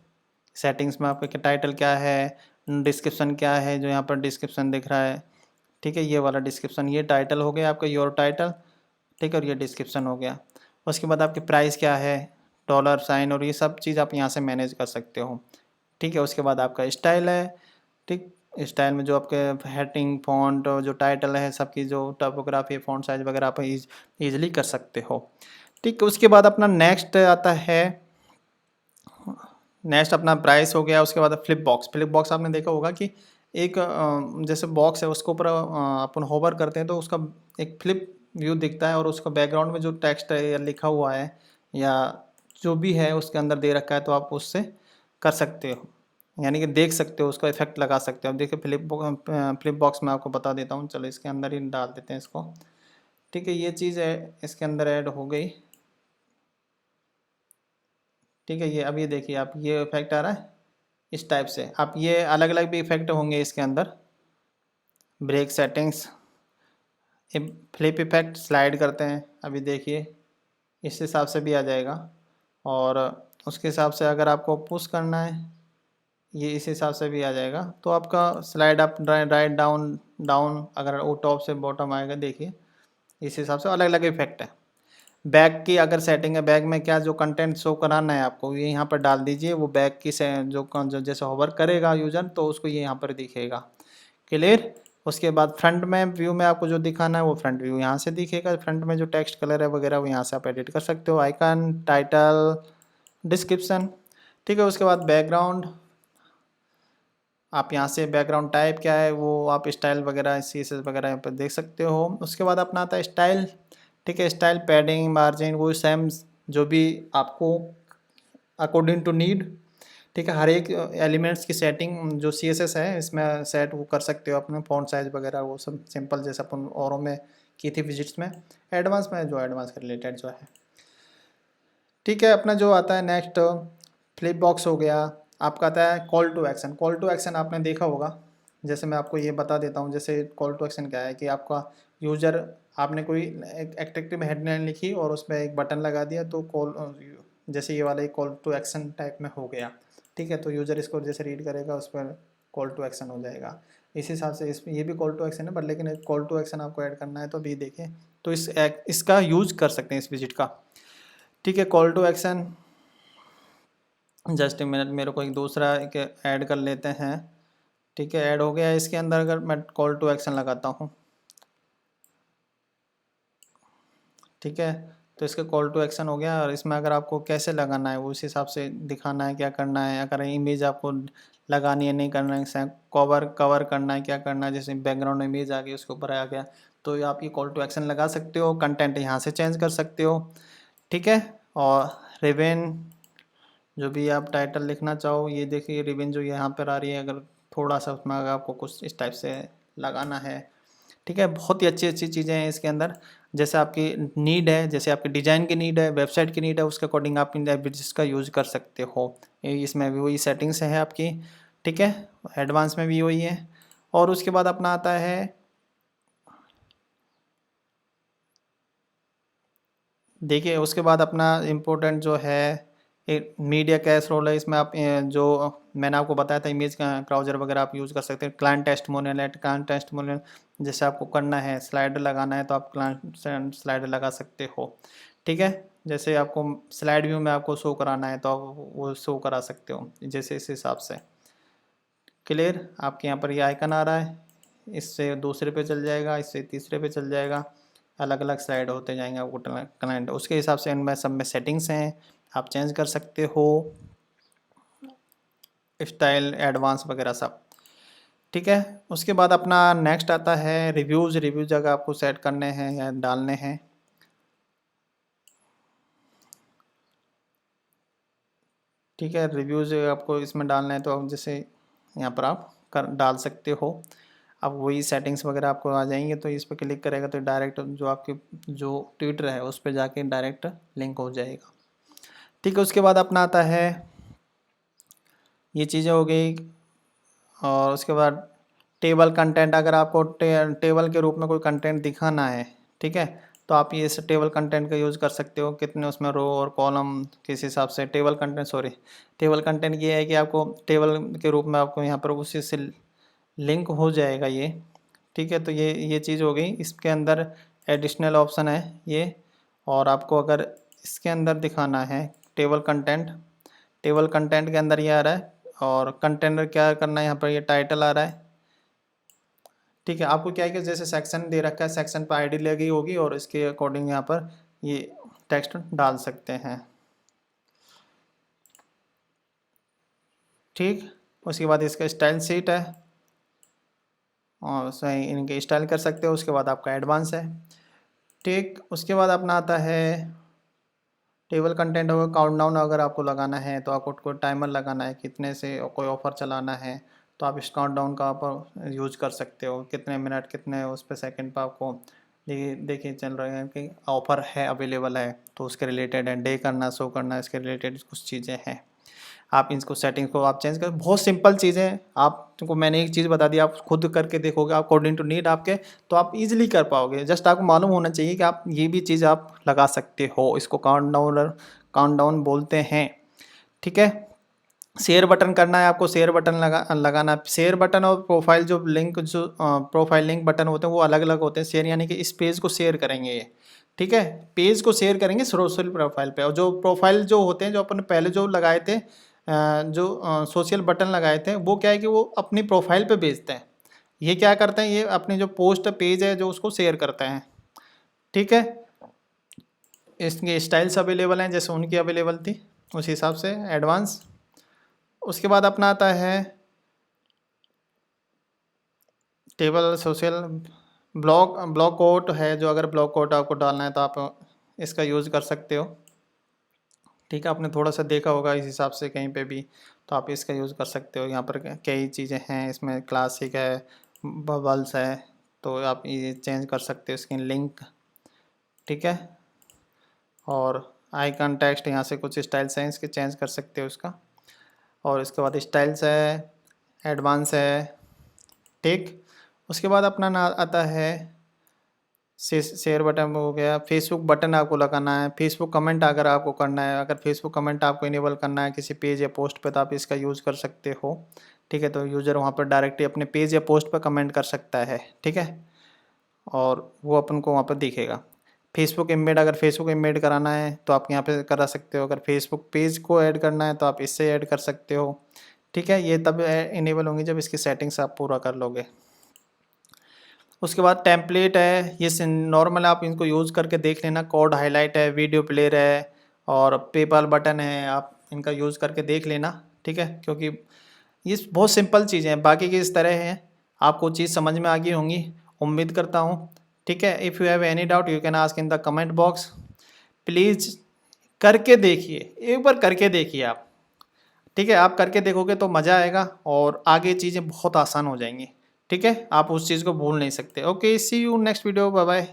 सेटिंग्स में आपका टाइटल क्या है, डिस्क्रिप्शन क्या है, जो यहाँ पर डिस्क्रिप्शन दिख रहा है। ठीक है, ये वाला डिस्क्रिप्शन, ये टाइटल हो गया आपका, योर टाइटल। ठीक है, और ये डिस्क्रिप्शन हो गया। उसके बाद आपकी प्राइस क्या है, डॉलर साइन, और ये सब चीज़ आप यहाँ से मैनेज कर सकते हो। ठीक है, उसके बाद आपका स्टाइल है। ठीक, स्टाइल में जो आपके हेडिंग फॉन्ट और जो टाइटल है सबकी जो टाइपोग्राफी फॉन्ट साइज वगैरह आप ईजिली कर सकते हो। ठीक है, उसके बाद अपना नेक्स्ट आता है, नेक्स्ट अपना प्राइस हो गया। उसके बाद फ्लिप बॉक्स। फ्लिप बॉक्स आपने देखा होगा कि एक जैसे बॉक्स है उसके ऊपर अपन होवर करते हैं तो उसका एक फ्लिप व्यू दिखता है, और उसका बैकग्राउंड में जो टेक्स्ट है या लिखा हुआ है या जो भी है उसके अंदर दे रखा है, तो आप उससे कर सकते हो, यानी कि देख सकते हो, उसका इफेक्ट लगा सकते हो। अब देखिए फ्लिप बॉक्स में आपको बता देता हूँ, चलो इसके अंदर ही डाल देते हैं इसको। ठीक है, ये चीज़ है इसके अंदर ऐड हो गई। ठीक है, ये अब ये देखिए आप, ये इफेक्ट आ रहा है इस टाइप से। आप ये अलग अलग भी इफेक्ट होंगे इसके अंदर, break settings, flip effect slide करते हैं, अभी देखिए इस हिसाब से भी आ जाएगा। और उसके हिसाब से अगर आपको पुश करना है, ये इस हिसाब से भी आ जाएगा। तो आपका slide up write down down, अगर वो टॉप से बॉटम आएगा, देखिए इस हिसाब से अलग अलग इफेक्ट है। बैक की अगर सेटिंग है, बैक में क्या जो कंटेंट शो कराना है आपको, ये यहाँ पर डाल दीजिए। वो बैक की से जो जैसे होवर करेगा यूजर तो उसको ये यहाँ पर दिखेगा। क्लियर। उसके बाद फ्रंट में व्यू में आपको जो दिखाना है वो फ्रंट व्यू यहाँ से दिखेगा। फ्रंट में जो टेक्स्ट कलर है वगैरह वो यहाँ से आप एडिट कर सकते हो, आइकन, टाइटल, डिस्क्रिप्शन। ठीक है, उसके बाद बैकग्राउंड, आप यहाँ से बैकग्राउंड टाइप क्या है वो आप स्टाइल वगैरह CSS वगैरह यहाँ पर देख सकते हो। उसके बाद अपना आता है स्टाइल। ठीक है, स्टाइल, पैडिंग, मार्जिन, वो सेम जो भी आपको अकॉर्डिंग टू नीड। ठीक है, हर एक एलिमेंट्स की सेटिंग जो CSS है इसमें सेट वो कर सकते हो अपने, फ़ॉन्ट साइज वगैरह वो सब सिंपल जैसे अपन औरों में की थी विजिट्स में। एडवांस में जो एडवांस के रिलेटेड जो है। ठीक है, अपना जो आता है नेक्स्ट फ्लिप बॉक्स हो गया। आपका आता है call to action. Call to action आपने देखा होगा, जैसे मैं आपको ये बता देता हूँ। जैसे कॉल टू एक्शन क्या है कि आपका यूज़र, आपने कोई एक एट्रैक्टिव हेडलाइन लिखी और उसमें एक बटन लगा दिया, तो कॉल, जैसे ये वाला एक कॉल टू एक्शन टाइप में हो गया। ठीक है, तो यूज़र इसको जैसे रीड करेगा उस पर कॉल टू एक्शन हो जाएगा। इस हिसाब से इस ये भी कॉल टू एक्शन है, बट लेकिन एक कॉल टू एक्शन आपको ऐड करना है तो अभी देखिए, तो इसका यूज कर सकते हैं इस विजिट का। ठीक है, call to action, just a minute, मेरे को एक दूसरा एक ऐड कर लेते हैं। ठीक है, ऐड हो गया। इसके अंदर अगर मैं कॉल टू एक्शन लगाता हूँ, ठीक है, तो इसका कॉल टू एक्शन हो गया। और इसमें अगर आपको कैसे लगाना है वो उस हिसाब से दिखाना है, क्या करना है, अगर इमेज आपको लगानी है, नहीं करना है, कवर कवर करना है, क्या करना है, जैसे बैकग्राउंड इमेज आ गई उसके ऊपर आ गया, तो ये आप ये कॉल टू एक्शन लगा सकते हो। कंटेंट यहाँ से चेंज कर सकते हो। ठीक है, और रिबन, जो भी आप टाइटल लिखना चाहो, ये देखिए रिबन जो यहाँ पर आ रही है, अगर थोड़ा सा उसमें अगर आपको कुछ इस टाइप से लगाना है। ठीक है, बहुत ही अच्छी अच्छी चीज़ें हैं इसके अंदर। जैसे आपकी नीड है, जैसे आपकी डिज़ाइन की नीड है, वेबसाइट की नीड है, उसके अकॉर्डिंग आप इन एडवर्टाइज का यूज़ कर सकते हो। इसमें भी वही सेटिंग्स है आपकी। ठीक है, एडवांस में भी वही है। और उसके बाद अपना आता है, देखिए उसके बाद अपना इम्पोर्टेंट जो है एक मीडिया कैश रोल है। इसमें आप जो मैंने आपको बताया था इमेज का ब्राउज़र वगैरह आप यूज़ कर सकते हैं। क्लाइंट टेस्टिमोनियल है, क्लाइंट टेस्टिमोनियल जैसे आपको करना है, स्लाइडर लगाना है तो आप क्लाइंट स्लाइडर लगा सकते हो। ठीक है, जैसे आपको स्लाइड व्यू में आपको शो कराना है तो आप वो शो करा सकते हो, जैसे इस हिसाब से। क्लियर। आपके यहाँ पर ये आइकन आ रहा है, इससे दूसरे पे चल जाएगा, इससे तीसरे पे चल जाएगा, अलग अलग स्लाइड होते जाएंगे आपको क्लाइंट, उसके हिसाब से इनमें सब में सेटिंग्स हैं, आप चेंज कर सकते हो, स्टाइल, एडवांस वगैरह सब। ठीक है, उसके बाद अपना नेक्स्ट आता है रिव्यूज़। रिव्यूज़ अगर आपको सेट करने हैं या डालने हैं, ठीक है, रिव्यूज़ आपको इसमें डालना है तो आप जैसे यहाँ पर आप कर डाल सकते हो। अब वही सेटिंग्स वगैरह आपको आ जाएंगे, तो इस पर क्लिक करेगा तो डायरेक्ट जो आपकी जो ट्विटर है उस पर जाके डायरेक्ट लिंक हो जाएगा। ठीक है, उसके बाद अपना आता है, ये चीज़ें हो गई। और उसके बाद टेबल कंटेंट, अगर आपको टेबल के रूप में कोई कंटेंट दिखाना है, ठीक है, तो आप ये इस टेबल कंटेंट का यूज़ कर सकते हो। कितने उसमें रो और कॉलम किस हिसाब से table content, sorry table content ये है कि आपको टेबल के रूप में आपको यहाँ पर उसी से लिंक हो जाएगा ये। ठीक है, तो ये चीज़ हो गई। इसके अंदर एडिशनल ऑप्शन है ये, और आपको अगर इसके अंदर दिखाना है टेबल कंटेंट, टेबल कंटेंट के अंदर ये आ रहा है, और कंटेनर क्या करना है यहाँ पर, ये टाइटल आ रहा है। ठीक है, आपको क्या है कि जैसे सेक्शन दे रखा है, सेक्शन पर आईडी लगी होगी और इसके अकॉर्डिंग यहाँ पर ये टेक्स्ट डाल सकते हैं। ठीक, उसके बाद इसका स्टाइल शीट है, और सही इनके स्टाइल कर सकते हो। उसके बाद आपका एडवांस है। ठीक, उसके बाद अपना आता है टेबल कंटेंट होगा काउंटडाउन। अगर आपको लगाना है तो आपको कोई टाइमर लगाना है, कितने से कोई ऑफ़र चलाना है, तो आप इस काउंटडाउन का आप यूज कर सकते हो। कितने मिनट कितने उस पर सेकंड पर आपको देखिए चल रहे हैं कि ऑफ़र है, अवेलेबल है, तो उसके रिलेटेड है। डे करना, शो करना, इसके रिलेटेड कुछ चीज़ें हैं। आप इसको सेटिंग्स को आप चेंज कर, बहुत सिंपल चीज़ें हैं। आपको मैंने एक चीज़ बता दी, आप खुद करके देखोगे अकॉर्डिंग टू नीड आपके, तो आप इजीली कर पाओगे। जस्ट आपको मालूम होना चाहिए कि आप ये भी चीज़ आप लगा सकते हो। इसको काउंटडाउन बोलते हैं। ठीक है, शेयर बटन करना है आपको, शेयर बटन लगाना। शेयर बटन और प्रोफाइल जो लिंक, जो प्रोफाइल लिंक बटन होते हैं वो अलग अलग होते हैं। शेयर यानी कि इस पेज को शेयर करेंगे ये, ठीक है, पेज को शेयर करेंगे सोशल प्रोफाइल पे। और जो प्रोफाइल जो होते हैं, जो अपन पहले जो लगाए थे, जो सोशल बटन लगाए थे, वो क्या है कि वो अपनी प्रोफाइल पे भेजते हैं। ये क्या करते हैं, ये अपनी जो पोस्ट पेज है जो उसको शेयर करते हैं। ठीक है, इसके स्टाइल्स अवेलेबल हैं जैसे उनकी अवेलेबल थी उस हिसाब से एडवांस। उसके बाद अपना आता है टेबल सोशल ब्लॉक कोट है, जो अगर ब्लॉक कोट आपको डालना है तो आप इसका यूज़ कर सकते हो। ठीक है, आपने थोड़ा सा देखा होगा इस हिसाब से कहीं पे भी, तो आप इसका यूज़ कर सकते हो। यहाँ पर कई चीज़ें हैं, इसमें क्लासिक है, बबल्स है, तो आप ये चेंज कर सकते हो इसकी लिंक। ठीक है, और आइकन टेक्स्ट यहाँ से कुछ स्टाइल्स हैं, इसके चेंज कर सकते हो इसका। और इसके बाद स्टाइल्स है, एडवांस है। ठीक, उसके बाद अपना ना आता है शेयर बटन हो गया। फेसबुक बटन आपको लगाना है। फेसबुक कमेंट अगर आपको करना है, अगर फेसबुक कमेंट आपको इनेबल करना है किसी पेज या पोस्ट पे, तो आप इसका यूज़ कर सकते हो। ठीक है, तो यूज़र वहाँ पर डायरेक्टली अपने पेज या पोस्ट पर कमेंट कर सकता है। ठीक है, और वो अपन को वहाँ पर दिखेगा। फेसबुक इमेज, अगर फेसबुक इमेज कराना है तो आप यहाँ पे करा सकते हो। अगर फेसबुक पेज को ऐड करना है तो आप इससे ऐड कर सकते हो। ठीक है, ये तब इनेबल होंगी जब इसकी सेटिंग्स आप पूरा कर लोगे। उसके बाद टेम्पलेट है, ये नॉर्मल आप इनको यूज़ करके देख लेना। कोड हाईलाइट है, वीडियो प्लेयर है, और पेपाल बटन है, आप इनका यूज़ करके देख लेना। ठीक है, क्योंकि ये बहुत सिंपल चीज़ें हैं, बाकी की इस तरह हैं। आपको चीज़ समझ में आ गई होंगी, उम्मीद करता हूँ। ठीक है, if you have any doubt you can ask in the comment box. Please करके देखिए, एक बार करके देखिए आप। ठीक है, आप करके देखोगे तो मज़ा आएगा और आगे चीज़ें बहुत आसान हो जाएंगी। ठीक है, आप उस चीज़ को भूल नहीं सकते। Okay, see you next video, bye bye.